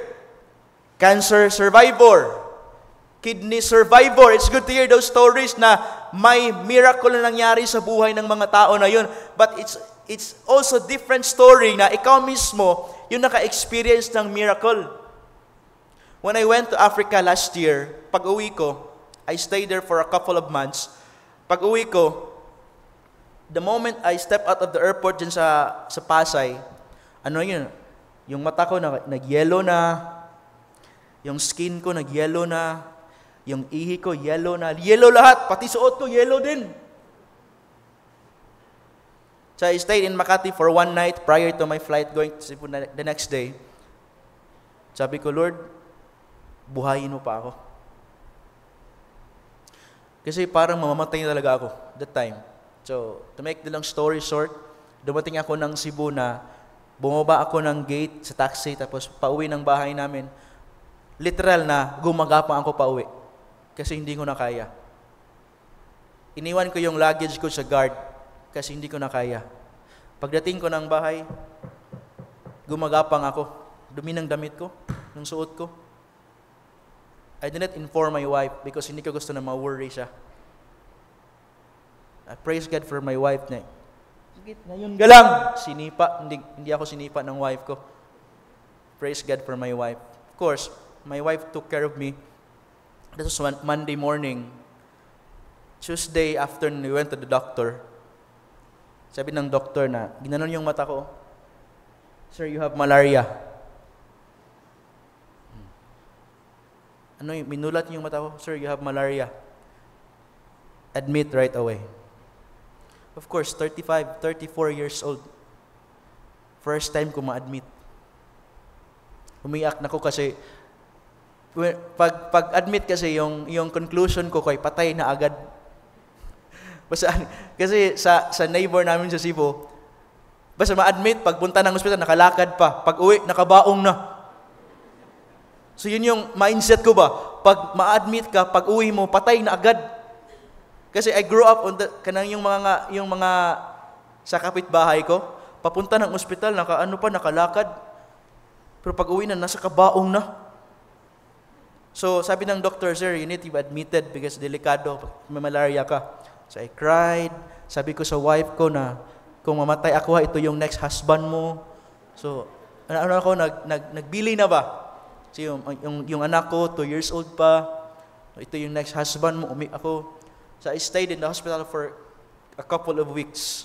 Cancer survivor, kidney survivor. It's good to hear those stories na may miracle na nangyari sa buhay ng mga tao na yun. But it's also different story na ikaw mismo yung naka-experience ng miracle. When I went to Africa last year, pag-uwi ko, I stayed there for a couple of months. Pag-uwi ko, the moment I step out of the airport dyan sa Pasay, ano yun? Yung mata ko nag-yellow na, yung skin ko nag-yellow na, yung ihi ko yellow na, yellow lahat, pati suot ko yellow din. So I stayed in Makati for one night prior to my flight going to Cebu the next day. Sabi ko, Lord, buhayin mo pa ako. Kasi parang mamamatay na talaga ako that time. So, to make the long story short, dumating ako ng Cebu na bumaba ako ng gate sa taxi tapos pauwi ng bahay namin. Literal na gumagapang ako pauwi kasi hindi ko na kaya. Iniwan ko yung luggage ko sa guard kasi hindi ko na kaya. Pagdating ko ng bahay, gumagapang ako. Dumi ng damit ko, ng suot ko. I didn't inform my wife because hindi ko gusto na ma-worry siya. I praise God for my wife na, ngayon galang, sinipa, hindi ako sinipa ng wife ko. Praise God for my wife. Of course, my wife took care of me. This was Monday morning. Tuesday afternoon, we went to the doctor. Sabi ng doctor na, ginanon yung mata ko, sir, you have malaria. Ano yung, minulat yung mata ko, sir, you have malaria. Admit right away. Of course, 35, 34 years old. First time ko ma-admit. Umiyak na ko kasi, pag-admit kasi, yung conclusion ko kay patay na agad. Basta, kasi sa neighbor namin sa Cebu, basta ma-admit, pagpunta ng ospital, nakalakad pa. Pag-uwi, nakabaong na. So yun yung mindset ko ba? Pag ma-admit ka, pag-uwi mo, patay na agad. Kasi I grew up on kanang yung mga sa kapitbahay ko, papunta ng ospital, nakalakad. Pero pag-uwi na, nasa kabaong na. So sabi ng doctor, sir, you need to be admitted because delikado, may malaria ka. So I cried. Sabi ko sa wife ko na, kung mamatay ako, ito yung next husband mo. So, nagbili na ba? So yung anak ko, 2 years old pa, ito yung next husband mo, ako. So I stayed in the hospital for a couple of weeks.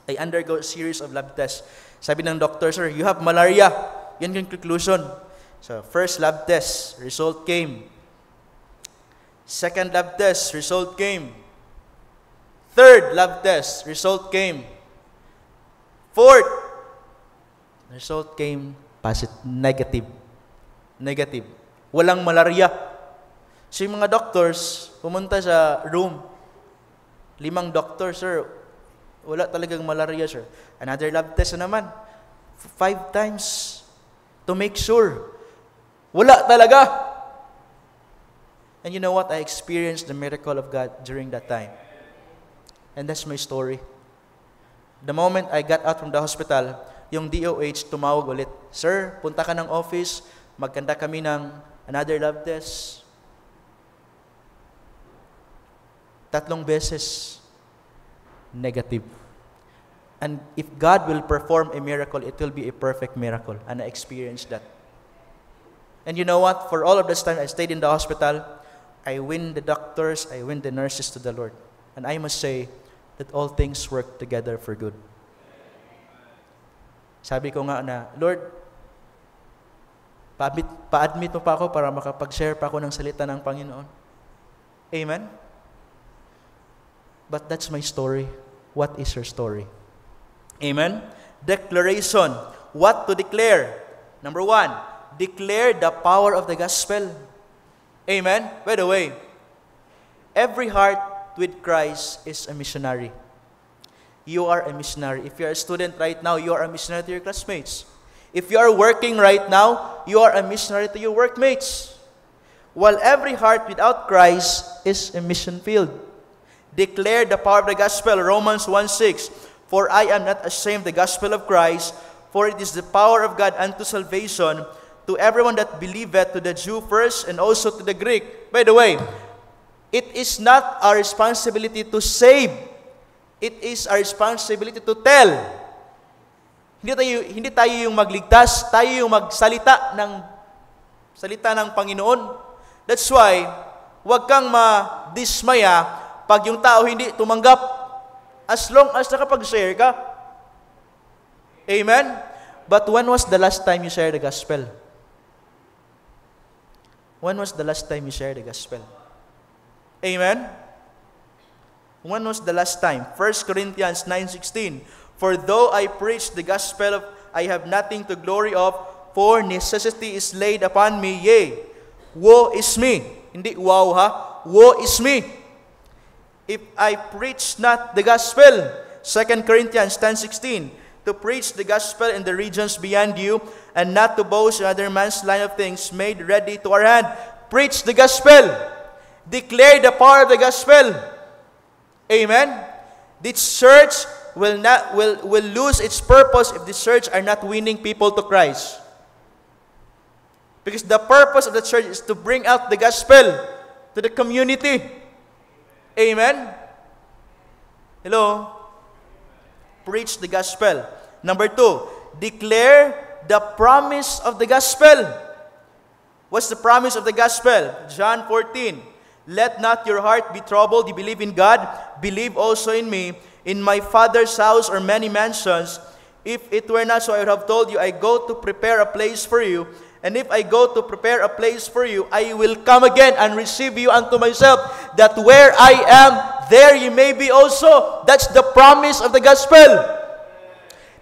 I undergo a series of lab tests. Sabi ng doctor, sir, you have malaria. Yan yung conclusion. So, first lab test, result came. Second lab test, result came. Third lab test, result came. Fourth, result came negative. Negative. Walang malaria. So yung mga doctors, pumunta sa room. 5 doctors, sir. Wala talagang malaria, sir. Another lab test na naman. 5 times to make sure. Wala talaga. And you know what? I experienced the miracle of God during that time. And that's my story. The moment I got out from the hospital, yung DOH tumawag ulit, "Sir, punta ka ng office, magkanda kami ng another lab test." 3 beses, negative. And if God will perform a miracle, it will be a perfect miracle. And I experienced that. And you know what? For all of this time I stayed in the hospital, I win the doctors, I win the nurses to the Lord. And I must say that all things work together for good. Sabi ko nga na, "Lord, pa-admit mo pa ako para makapag-share pa ako ng salita ng Panginoon." Amen? But that's my story. What is your story? Amen? Declaration. What to declare? Number 1, declare the power of the gospel. Amen? By the way, every heart with Christ is a missionary. You are a missionary. If you are a student right now, you are a missionary to your classmates. If you are working right now, you are a missionary to your workmates. While every heart without Christ is a mission field. Declare the power of the gospel. Romans 1:6. For I am not ashamed of the gospel of Christ, for it is the power of God unto salvation to everyone that believeth, to the Jew first and also to the Greek. By the way, it is not our responsibility to save. It is our responsibility to tell. Hindi tayo yung magligtas, tayo yung magsalita ng salita ng Panginoon. That's why, huwag kang madismaya pag yung tao hindi tumanggap, as long as nakapag-share ka. Amen? But when was the last time you shared the gospel? When was the last time you shared the gospel? Amen? When was the last time? 1 Corinthians 9:16. For though I preach the gospel of, I have nothing to glory of, for necessity is laid upon me, yea, woe is me. Hindi wow ha, woe is me. If I preach not the gospel, 2 Corinthians 10:16, to preach the gospel in the regions beyond you, and not to boast in other man's line of things made ready to our hand. Preach the gospel. Declare the power of the gospel. Amen? This church will lose its purpose if the church are not winning people to Christ. Because the purpose of the church is to bring out the gospel to the community. Amen? Hello? Preach the gospel. Number 2, declare the promise of the gospel. What's the promise of the gospel? John 14. Let not your heart be troubled. You believe in God, believe also in me. In my Father's house are many mansions. If it were not so, I would have told you, I go to prepare a place for you. And if I go to prepare a place for you, I will come again and receive you unto myself, that where I am, there you may be also. That's the promise of the gospel.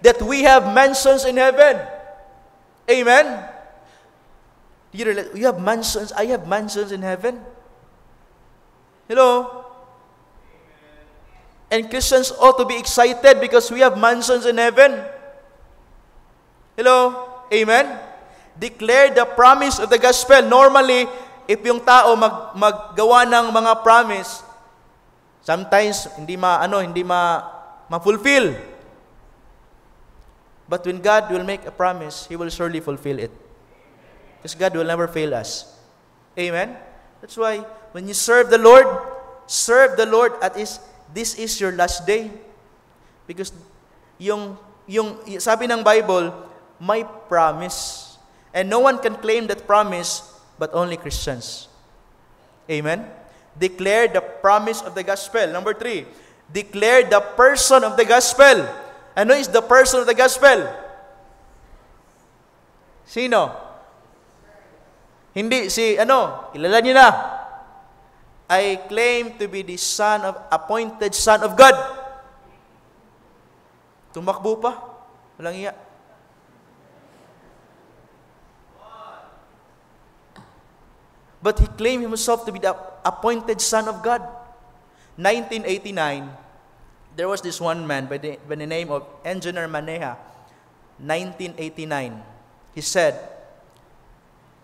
That we have mansions in heaven. Amen? You have mansions. I have mansions in heaven. Hello? And Christians ought to be excited because we have mansions in heaven. Hello? Amen? Declare the promise of the gospel. Normally, if yung tao maggawa ng mga promise, sometimes hindi ma-fulfill. But when God will make a promise, He will surely fulfill it. Because God will never fail us. Amen? That's why, when you serve the Lord at this is your last day. Because yung sabi ng Bible, may promise. And no one can claim that promise but only Christians. Amen? Declare the promise of the gospel. Number 3, declare the person of the gospel. Ano is the person of the gospel? Sino? Hindi kilala niyo na. I claim to be the appointed son of God. Tumakbo pa. Walang iya. But he claimed himself to be the appointed son of God. 1989, there was this one man by the name of Engineer Maneha. 1989, he said,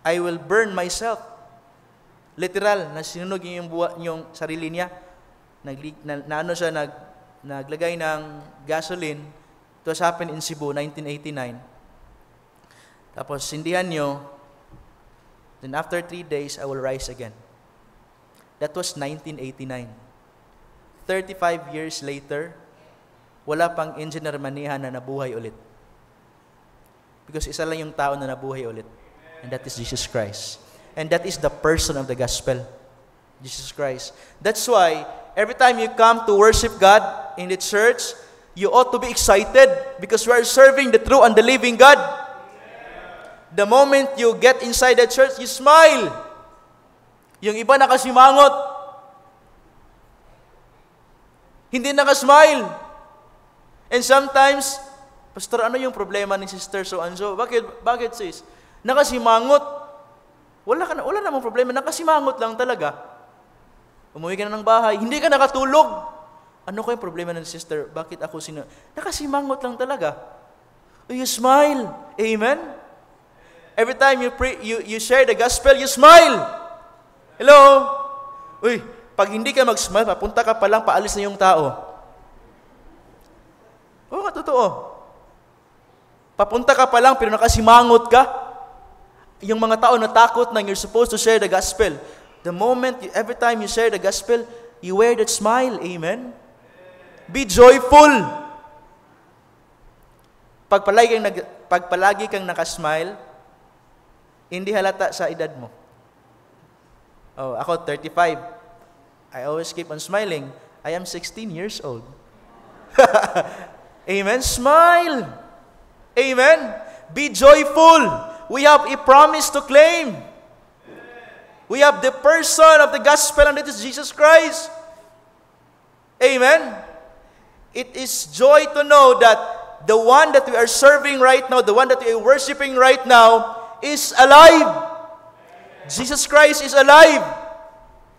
I will burn myself. Literal, na sinunog yung sarili niya. Naglagay ng gasoline. It was happened in Cebu, 1989. Tapos, sindihan nyo, then after 3 days, I will rise again. That was 1989. 35 years later, wala pang Engineer Maneha na nabuhay ulit. Because isa lang yung tao na nabuhay ulit. And that is Jesus Christ. And that is the person of the gospel. Jesus Christ. That's why, every time you come to worship God in the church, you ought to be excited because we are serving the true and the living God. The moment you get inside the church, you smile. Yung iba nakasimangot. Hindi nakasmile. And sometimes, Pastor, ano yung problema ni Sister so-and-so? Bakit sis? Nakasimangot. Wala namang problema. Nakasimangot lang talaga. Umuwi ka na ng bahay. Hindi ka nakatulog. Ano kayong problema ng sister? Bakit ako Nakasimangot lang talaga. You smile. Amen? Every time you pray, you share the gospel, you smile. Hello? Uy, pag hindi ka mag-smile, papunta ka pa lang, paalis na yung tao. Oo, totoo. Papunta ka pa lang, pero nakasimangot ka. Yung mga tao natakot na you're supposed to share the gospel. The moment, every time you share the gospel, you wear that smile. Amen? Be joyful. Pag palagi kang nakasmile, hindi halata sa edad mo. Oh, ako 35. I always keep on smiling. I am 16 years old. Amen? Smile. Amen? Be joyful. We have a promise to claim. We have the person of the gospel, and that is Jesus Christ. Amen? It is joy to know that the one that we are serving right now, the one that we are worshiping right now, is alive. Jesus Christ is alive.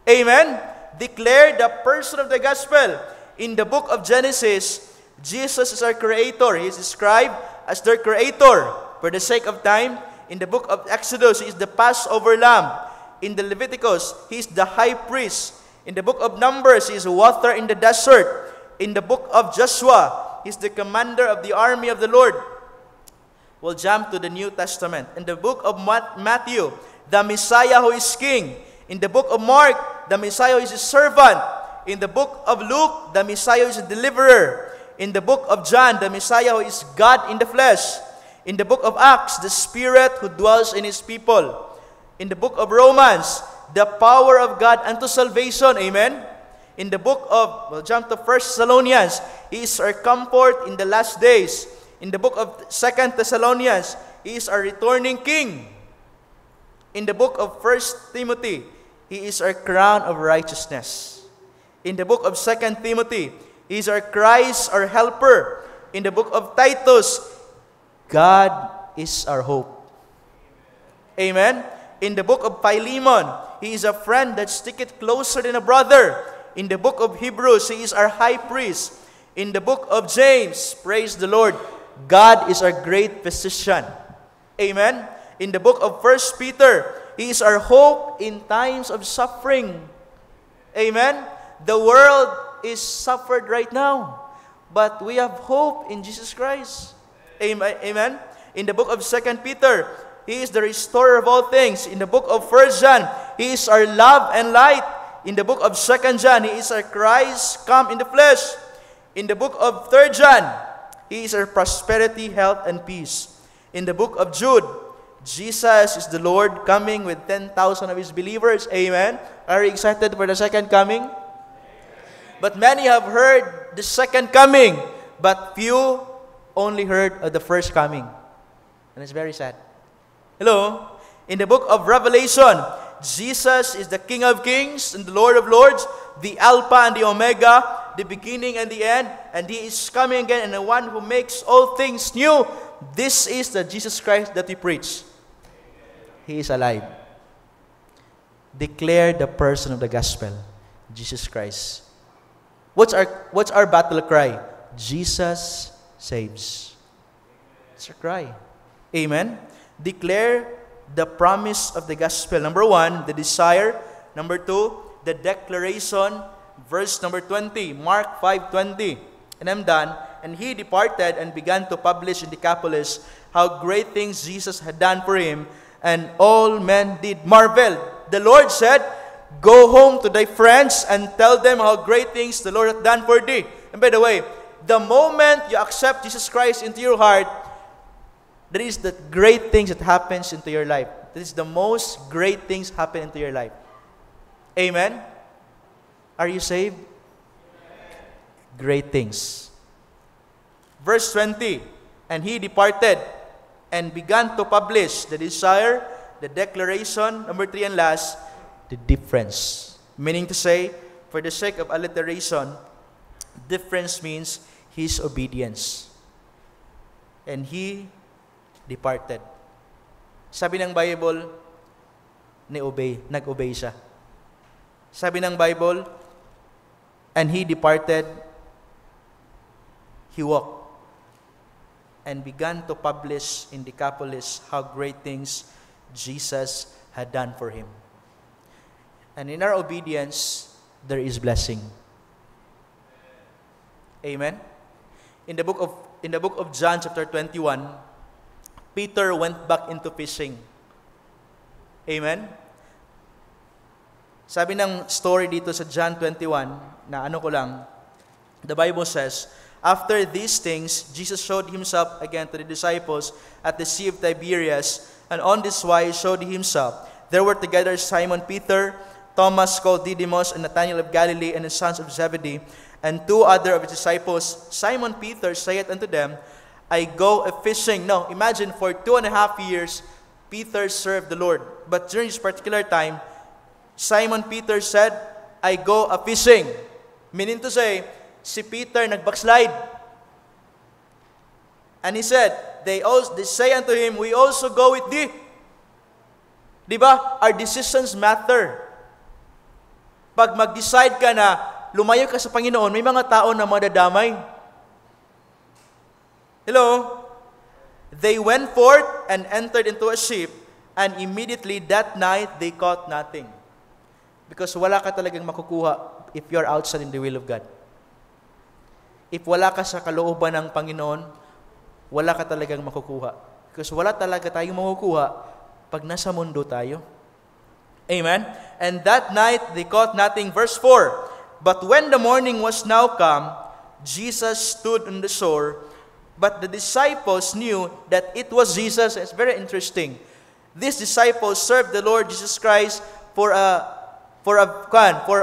Amen? Declare the person of the gospel. In the book of Genesis, Jesus is our creator. He is described as their creator. For the sake of time, in the book of Exodus, He is the Passover lamb. In the Leviticus, He is the high priest. In the book of Numbers, He is water in the desert. In the book of Joshua, He is the commander of the army of the Lord. We'll jump to the New Testament. In the book of Matthew, the Messiah who is king. In the book of Mark, the Messiah who is a servant. In the book of Luke, the Messiah who is a deliverer. In the book of John, the Messiah who is God in the flesh. In the book of Acts, the Spirit who dwells in His people. In the book of Romans, the power of God unto salvation. Amen? In the book of, we'll jump to 1 Thessalonians, He is our comfort in the last days. In the book of 2 Thessalonians, He is our returning King. In the book of 1 Timothy, He is our crown of righteousness. In the book of 2 Timothy, He is our Christ, our helper. In the book of Titus, God is our hope. Amen? In the book of Philemon, He is a friend that sticketh closer than a brother. In the book of Hebrews, He is our high priest. In the book of James, praise the Lord, God is our great physician. Amen? In the book of 1 Peter, He is our hope in times of suffering. Amen? The world is suffered right now, but we have hope in Jesus Christ. Amen? In the book of 2 Peter, He is the restorer of all things. In the book of 1 John, He is our love and light. In the book of 2 John, He is our Christ come in the flesh. In the book of 3 John, He is our prosperity, health, and peace. In the book of Jude, Jesus is the Lord coming with 10,000 of His believers. Amen? Are you excited for the second coming? But many have heard the second coming, but few only heard of the first coming. And it's very sad. Hello? In the book of Revelation, Jesus is the King of Kings and the Lord of Lords, the Alpha and the Omega, the beginning and the end, and He is coming again, and the one who makes all things new. This is the Jesus Christ that we preach. He is alive. Declare the person of the gospel, Jesus Christ. What's our battle cry? Jesus saves. It's our cry. Amen? Declare the promise of the gospel. Number 1, the desire. Number 2, the declaration. Verse number 20, Mark 5:20. And I'm done. And he departed and began to publish in Decapolis how great things Jesus had done for him, and all men did marvel. The Lord said, go home to thy friends and tell them how great things the Lord hath done for thee. And by the way, the moment you accept Jesus Christ into your heart, that is the great things that happens into your life. That is the most great things happen into your life. Amen? Are you saved? Great things. Verse 20, and he departed and began to publish the desire, the declaration, number 3 and last, the difference. Meaning to say, for the sake of alliteration, difference means his obedience. And he departed. Sabi ng Bible, nag-obey siya. Sabi ng Bible, and he departed, he walked, and began to publish in Decapolis how great things Jesus had done for him. And in our obedience, there is blessing. Amen? In the book of John chapter 21, Peter went back into fishing. Amen? Sabi ng story dito sa John 21, na the Bible says, after these things, Jesus showed himself again to the disciples at the Sea of Tiberias, and on this wise showed he himself. There were together Simon Peter, Thomas called Didymus, and Nathanael of Galilee, and the sons of Zebedee, and 2 other of his disciples. Simon Peter saith unto them, I go a-fishing. Now, imagine, for 2.5 years, Peter served the Lord. But during this particular time, Simon Peter said, I go a-fishing. Meaning to say, si Peter nag-backslide. And he said, they say unto him, we also go with thee. Diba? Our decisions matter. Pag mag-decide ka na lumayo ka sa Panginoon, may mga tao na madadamay. Hello? They went forth and entered into a ship, and immediately that night they caught nothing. Because wala ka talagang makukuha if you're outside in the will of God. If wala ka sa kalooban ng Panginoon, wala ka talagang makukuha. Because wala talaga tayong makukuha pag nasa mundo tayo. Amen? And that night they caught nothing. Verse 4, but when the morning was now come, Jesus stood on the shore, but the disciples knew that it was Jesus. It's very interesting. These disciples served the Lord Jesus Christ for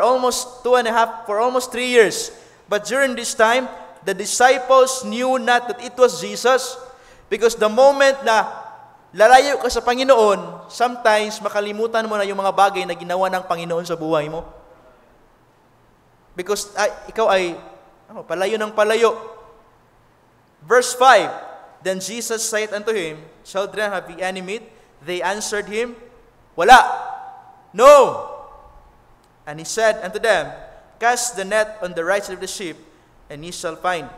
almost 3 years. But during this time, the disciples knew not that it was Jesus, because the moment na lalayo ka sa Panginoon, sometimes makalimutan mo na yung mga bagay na ginawa ng Panginoon sa buhay mo. Because ikaw ay palayo ng palayo. Verse 5, then Jesus said unto him, children, have ye any meat? They answered him, wala. No. And he said unto them, cast the net on the right side of the ship, and ye shall find.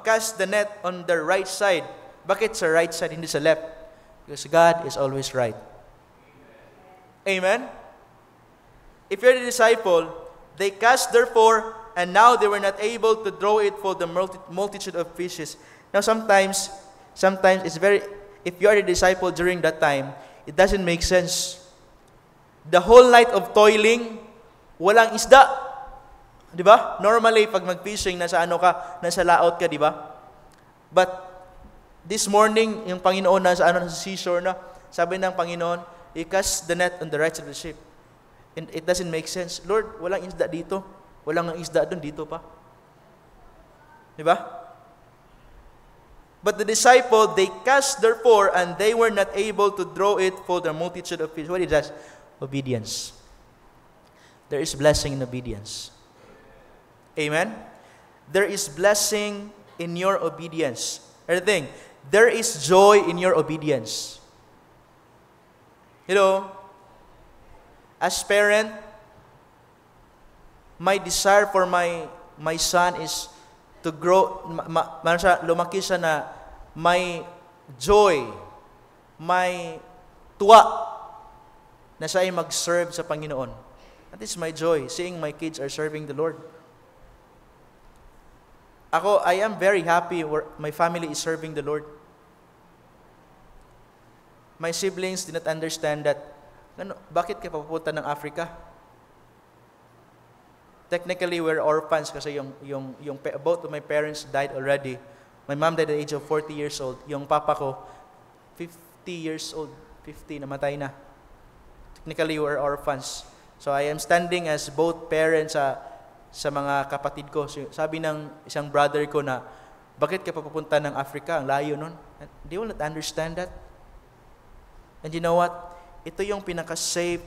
Cast the net on the right side. Bakit sa right side, hindi sa left? Because God is always right. Amen? If you're the disciple, they cast therefore, and now they were not able to draw it for the multitude of fishes. Now sometimes it's if you are a disciple during that time, it doesn't make sense. The whole night of toiling, walang isda. Di ba? Normally, pag mag-fishing, nasa laot ka, di ba? But this morning, yung Panginoon nasa seashore na, sabi ng Panginoon, you cast the net on the right side of the ship. And it doesn't make sense. Lord, walang isda dito. Walang isda doon, dito pa. Di ba? But the disciple, they cast therefore, and they were not able to draw it for the multitude of fish. What is that? Obedience. There is blessing in obedience. Amen? There is blessing in your obedience. Another thing, there is joy in your obedience. You know, as parent, my desire for my son is to grow, lumaki siya na may joy, may tuwa na siya ay mag-serve sa Panginoon. That is my joy, seeing my kids are serving the Lord. I am very happy where my family is serving the Lord. My siblings did not understand that, bakit ka papupunta ng Africa? Technically, we're orphans kasi both of my parents died already. My mom died at the age of 40 years old. Yung papa ko, 50 years old. 50, namatay na. Technically, we're orphans. So I am standing as both parents sa mga kapatid ko. Sabi ng isang brother ko na, bakit ka papupunta ng Africa? Ang layo nun. They will not understand that. And you know what? Ito yung pinaka-safe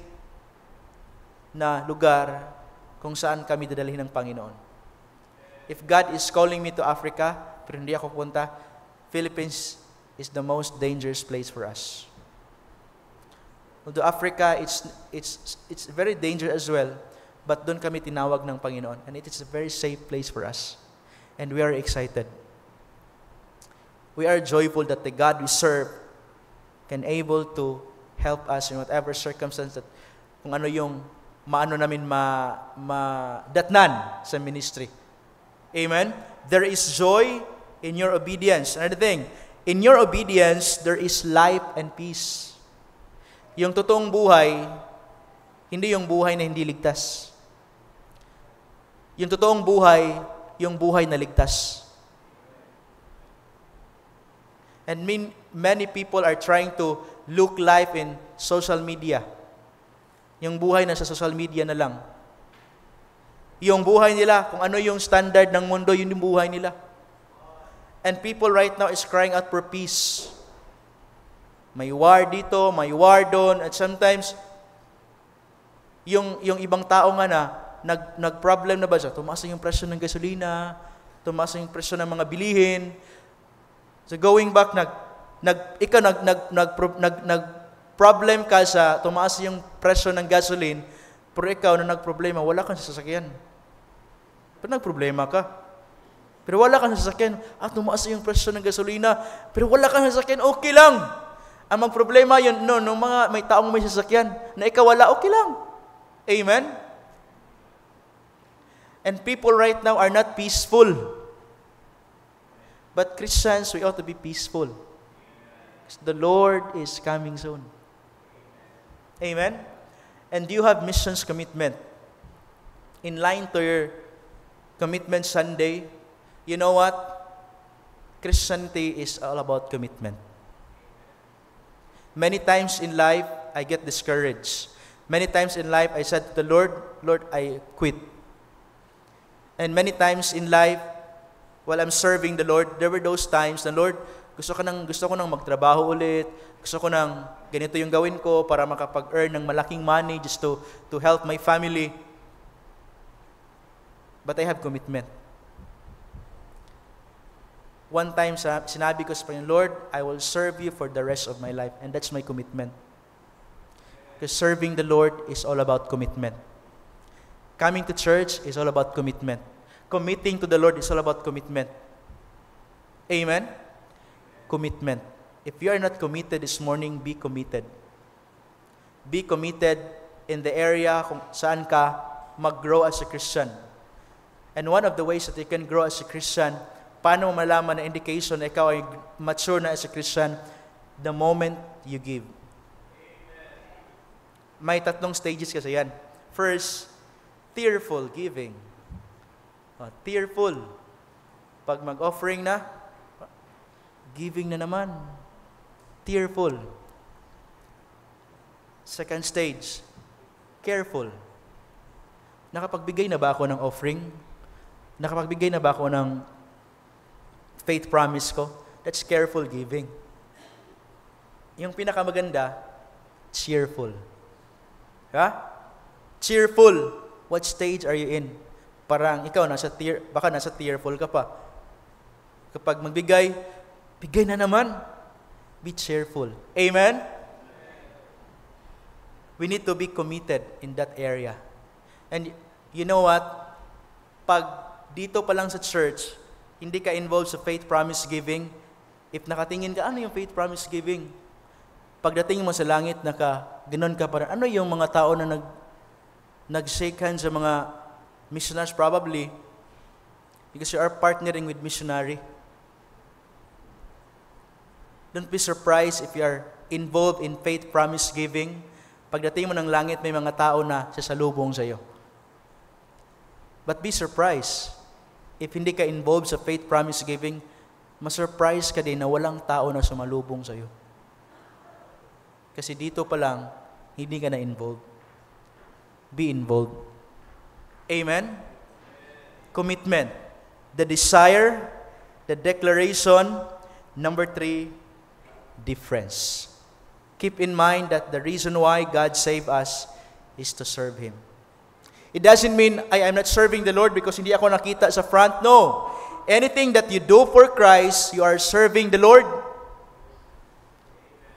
na lugar kung saan kami dadalhin ng Panginoon. If God is calling me to Africa, pero hindi ako punta, Philippines is the most dangerous place for us. Although Africa, it's very dangerous as well, but doon kami tinawag ng Panginoon. And it is a very safe place for us. And we are excited. We are joyful that the God we serve can able to help us in whatever circumstance that kung ano yung namin madatnan sa ministry. Amen? There is joy in your obedience. Another thing, in your obedience, there is life and peace. Yung totoong buhay, hindi yung buhay na hindi ligtas. Yung totoong buhay, yung buhay na ligtas. And many people are trying to look life in social media. Yung buhay na sa social media na lang. Yung buhay nila, kung ano yung standard ng mundo, yun yung buhay nila. And people right now is crying out for peace. May war dito, may war doon, at sometimes, yung ibang tao nga na, nag-problem na ba siya? Tumaas yung presyo ng gasolina, tumaas yung presyo ng mga bilihin. So going back, nag-problem ka sa tumaas yung presyo ng gasoline, pero ikaw na nagproblema, wala kang sasakyan. Pero nagproblema ka. Pero wala kang sasakyan. Tumaas yung presyo ng gasolina, pero wala kang sasakyan, okay lang. Ang magproblema yun, nung mga may taong may sasakyan, na ikaw wala, okay lang. Amen? And people right now are not peaceful. But Christians, we ought to be peaceful. Because the Lord is coming soon. Amen? And you have missions commitment. In line to your commitment Sunday, you know what? Christianity is all about commitment. Many times in life, I get discouraged. Many times in life, I said to the Lord, Lord, I quit. And many times in life, while I'm serving the Lord, there were those times na, Lord, gusto ko nang magtrabaho ulit, gusto ko nang ganito yung gawin ko para makapag-earn ng malaking money just to help my family. But I have commitment. One time, sinabi ko sa Panginoon, Lord, I will serve you for the rest of my life. And that's my commitment. Because serving the Lord is all about commitment. Coming to church is all about commitment. Committing to the Lord is all about commitment. Amen? Commitment. If you are not committed this morning, be committed. Be committed in the area kung saan ka mag-grow as a Christian. And one of the ways that you can grow as a Christian, paano mo malaman na indication na ikaw ay mature na as a Christian? The moment you give. May 3 stages kasi yan. First, tearful giving. Tearful. Pag mag-offering na, giving na naman. Tearful. Second stage, careful. Nakapagbigay na ba ako ng offering? Nakapagbigay na ba ako ng faith promise ko? That's careful giving. Yung pinakamaganda, cheerful. Ha? Cheerful. What stage are you in? Parang ikaw, baka nasa tearful ka pa. Kapag magbigay, bigay na naman. Be cheerful. Amen? We need to be committed in that area. And you know what? Pag dito pa lang sa church, hindi ka involved sa faith promise giving, if nakatingin ka, ano yung faith promise giving? Pagdating mo sa langit, ganon ka parang, ano yung mga tao na nag-shake hands sa mga missionaries probably because you are partnering with missionary. Don't be surprised if you are involved in faith promise giving. Pagdating mo ng langit, may mga tao na sasalubong sa iyo. But be surprised if hindi ka involved sa faith promise giving, masurprise ka din na walang tao na sumalubong sa iyo. Kasi dito pa lang, hindi ka na involved. Be involved. Amen? Commitment. The desire, the declaration. Number 3, difference. Keep in mind that the reason why God saved us is to serve Him. It doesn't mean, I'm not serving the Lord because hindi ako nakita sa front. No. Anything that you do for Christ, you are serving the Lord.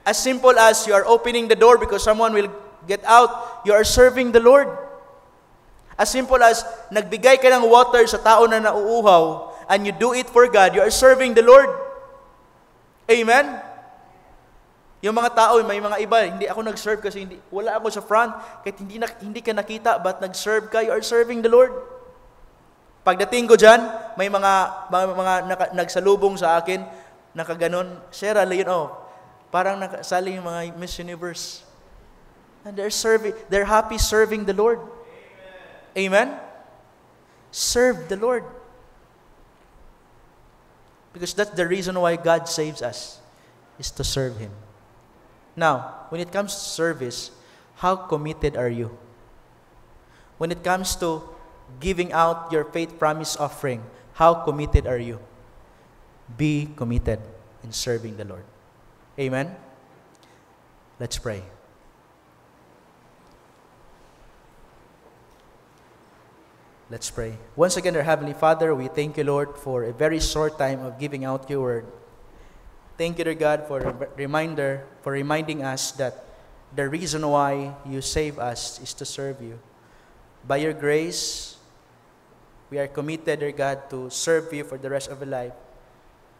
As simple as you are opening the door because someone will get out, you are serving the Lord. As simple as nagbigay ka ng water sa tao na nauuhaw and you do it for God, you are serving the Lord. Amen? Yung mga tao, may mga iba, hindi ako nag-serve kasi wala ako sa front, kahit hindi ka nakita, but nag-serve ka, you are serving the Lord. Pagdating ko dyan, may mga nagsalubong sa akin, nakaganon, Sarah, parang nakasali yung mga Miss Universe. And they're happy serving the Lord. Amen? Serve the Lord. Because that's the reason why God saves us, is to serve Him. Now, when it comes to service, how committed are you? When it comes to giving out your faith promise offering, how committed are you? Be committed in serving the Lord. Amen? Let's pray. Let's pray. Once again, our Heavenly Father, we thank you, Lord, for a very short time of giving out your word. Thank you, dear God, for reminding us that the reason why you save us is to serve you. By your grace, we are committed, dear God, to serve you for the rest of our life.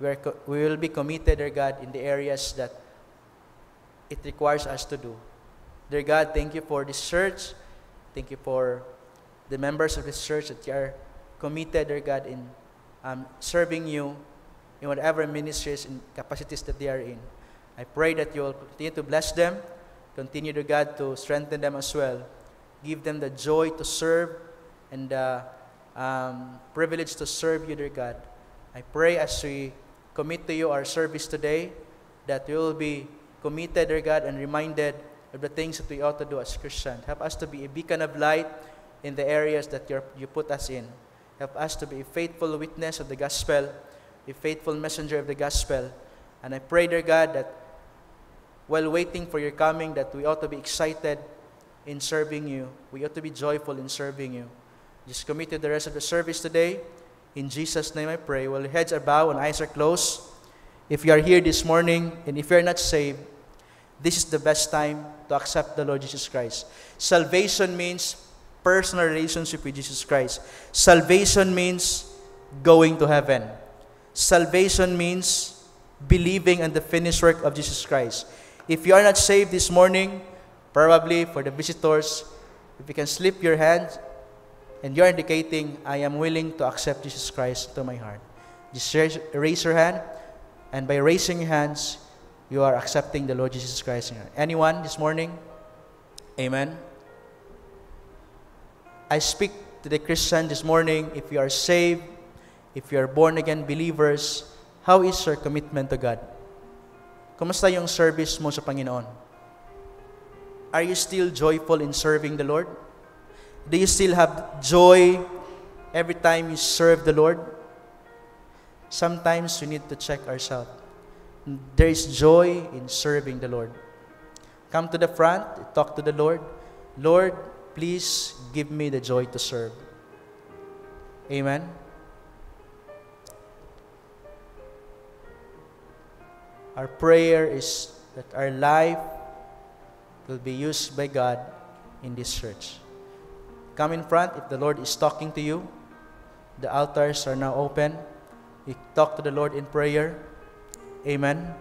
We will be committed, dear God, in the areas that it requires us to do. Dear God, thank you for this church. Thank you for the members of this church that you are committed, dear God, in serving you in whatever ministries and capacities that they are in. I pray that you will continue to bless them, continue, dear God, to strengthen them as well. Give them the joy to serve and the privilege to serve you, dear God. I pray as we commit to you our service today, that we will be committed, dear God, and reminded of the things that we ought to do as Christians. Help us to be a beacon of light in the areas that you put us in. Help us to be a faithful witness of the gospel, a faithful messenger of the gospel. And I pray, dear God, that while waiting for your coming, that we ought to be excited in serving you. We ought to be joyful in serving you. Just commit to the rest of the service today. In Jesus' name I pray. While heads are bowed and eyes are closed, if you are here this morning and if you are not saved, this is the best time to accept the Lord Jesus Christ. Salvation means personal relationship with Jesus Christ. Salvation means going to heaven. Salvation means believing in the finished work of Jesus Christ. If you are not saved this morning, probably for the visitors, if you can slip your hand and you're indicating, I am willing to accept Jesus Christ to my heart. Just raise your hand, and by raising your hands, you are accepting the Lord Jesus Christ in your heart. Anyone this morning? Amen. I speak to the Christian this morning. If you are saved, if you are born again believers, how is your commitment to God? Kumusta yung service mo sa Panginoon? Are you still joyful in serving the Lord? Do you still have joy every time you serve the Lord? Sometimes we need to check ourselves. There is joy in serving the Lord. Come to the front, talk to the Lord. Lord, please give me the joy to serve. Amen. Our prayer is that our life will be used by God in this church. Come in front if the Lord is talking to you. The altars are now open. We talk to the Lord in prayer. Amen.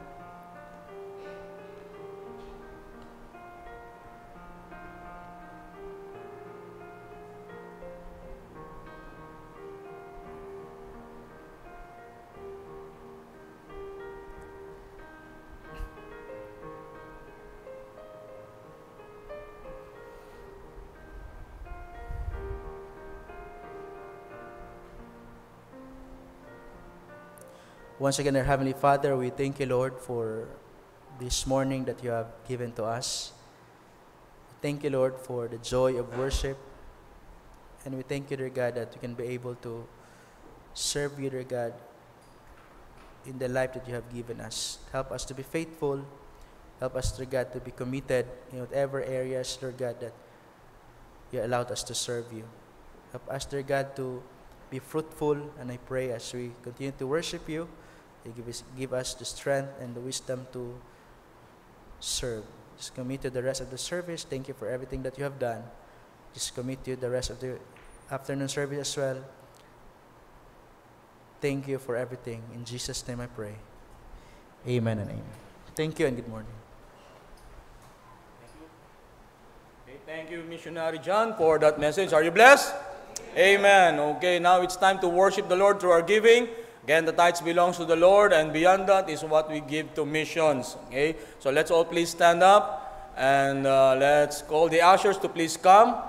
Once again, our Heavenly Father, we thank you, Lord, for this morning that you have given to us. Thank you, Lord, for the joy of worship. And we thank you, dear God, that we can be able to serve you, dear God, in the life that you have given us. Help us to be faithful. Help us, dear God, to be committed in whatever areas, dear God, that you allowed us to serve you. Help us, dear God, to be fruitful. And I pray as we continue to worship you, you give us the strength and the wisdom to serve. Just commit to the rest of the service. Thank you for everything that you have done. Just commit to the rest of the afternoon service as well. Thank you for everything. In Jesus' name I pray. Amen and amen. Thank you and good morning. Okay, thank you, Missionary John, for that message. Are you blessed? Amen. Okay, now it's time to worship the Lord through our giving. Again, the tithes belongs to the Lord, and beyond that is what we give to missions. Okay, so let's all please stand up, and let's call the ushers to please come.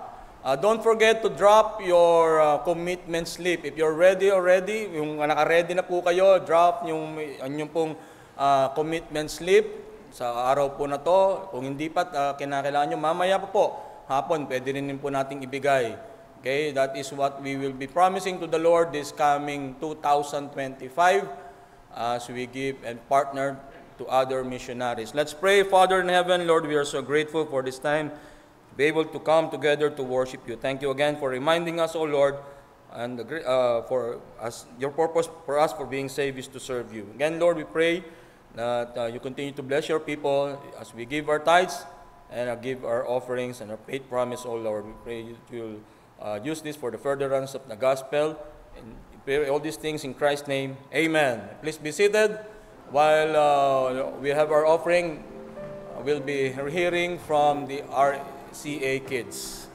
Don't forget to drop your commitment slip. If you're ready already, yung naka-ready na po kayo, drop yung pong commitment slip sa araw po na to. Kung hindi pa, kinakailangan nyo, mamaya pa po, hapon, pwede rin po nating ibigay. Okay, that is what we will be promising to the Lord this coming 2025 as we give and partner to other missionaries. Let's pray. Father in heaven, Lord, we are so grateful for this time to be able to come together to worship you. Thank you again for reminding us, O Lord, and for us, your purpose for us for being saved is to serve you. Again, Lord, we pray that you continue to bless your people as we give our tithes and give our offerings and our faith promise, O Lord. We pray you'll use this for the furtherance of the gospel. And pray all these things in Christ's name. Amen. Please be seated while we have our offering. We'll be hearing from the RCA kids.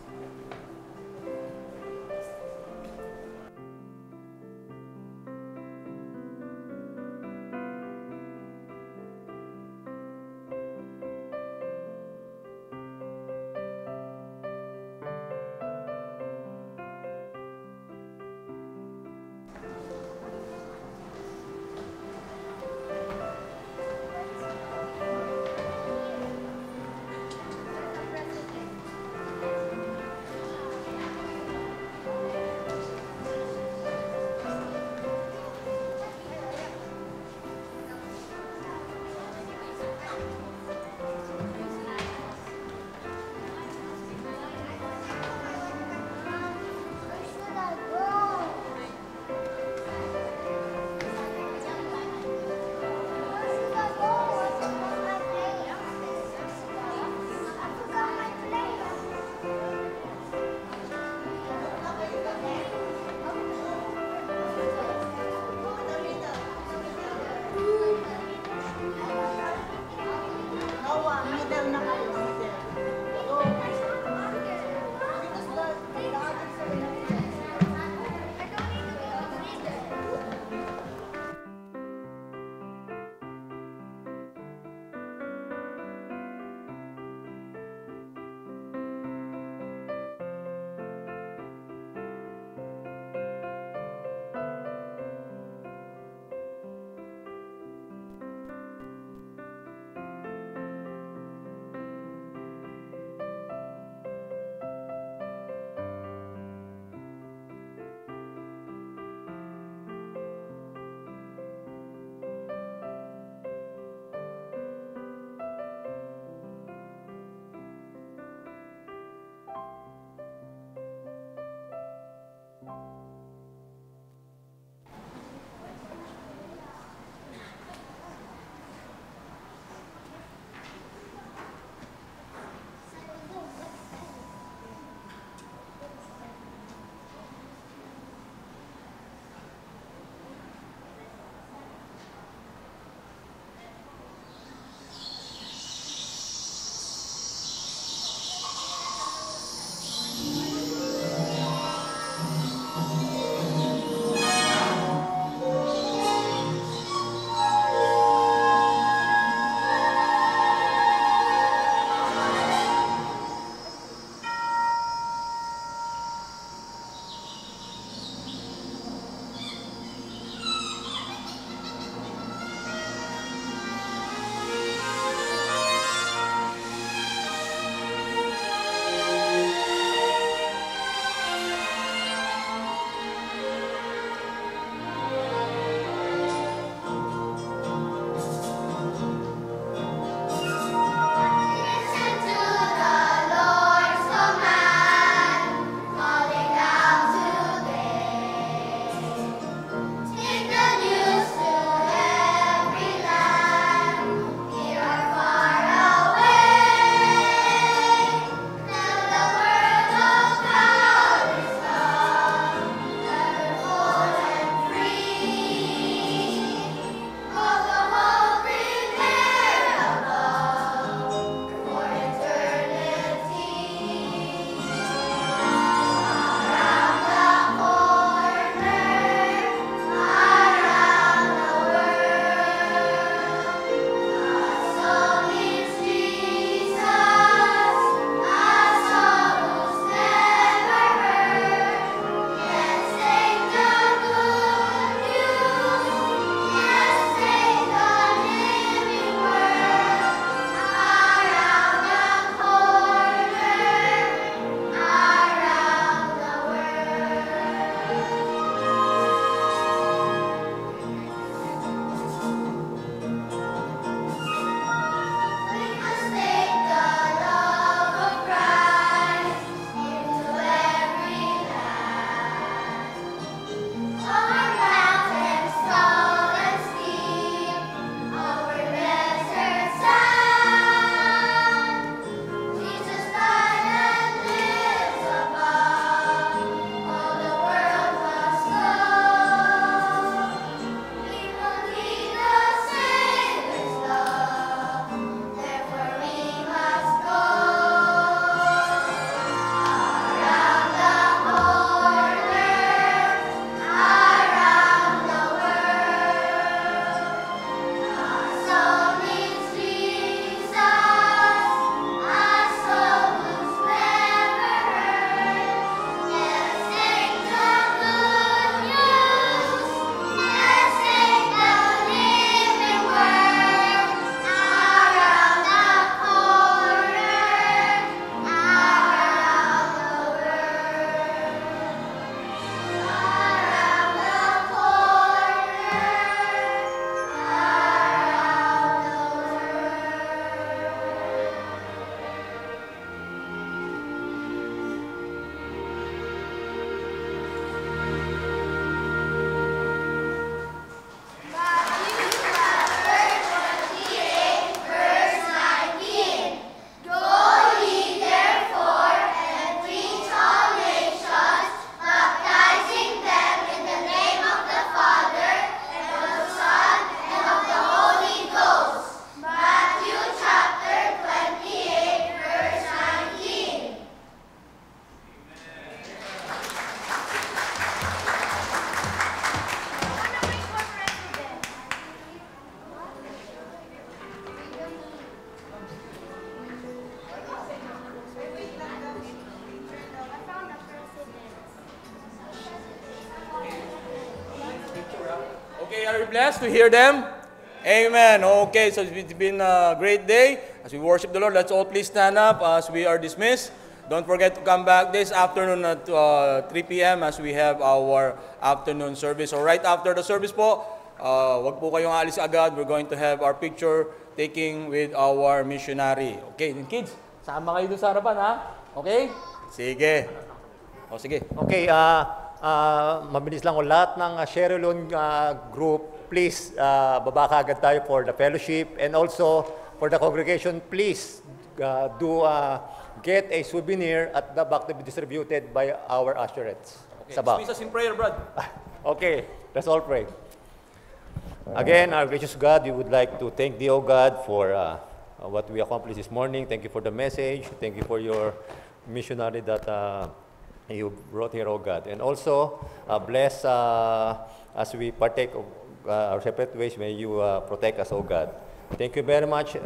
blessed to hear them? Amen. Okay, so it's been a great day. As we worship the Lord, let's all please stand up as we are dismissed. Don't forget to come back this afternoon at 3 p.m. as we have our afternoon service. So right after the service po, wag po kayong alis agad. We're going to have our picture taking with our missionary. Okay, then kids, sama kayo dun sa harapan, ha? Okay? Sige. O, sige. Okay, mabilis lang ko. Lahat ng Sierra Leone group, please, baba ka agad tayo for the fellowship. And also, for the congregation, please get a souvenir at the back to be distributed by our usherates. Okay. Sa back. Squeeze us in prayer, Brad. Okay, let's all pray. Again, our gracious God, we would like to thank thee, O God, for what we accomplished this morning. Thank you for the message. Thank you for your missionary that you brought here, O God. And also, bless as we partake of our separate ways, may you protect us, O God. Thank you very much.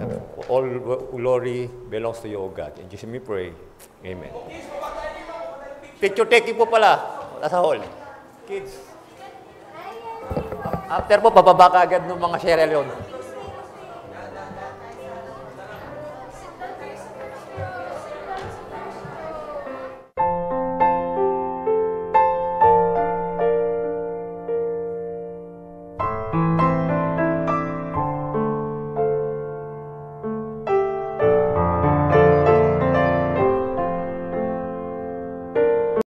All glory belongs to you, O God. In Jesus' name we pray. Amen. Picture taking po pala. Nasa hall. Kids. After po, pababa ka agad ng mga Sierra Leone.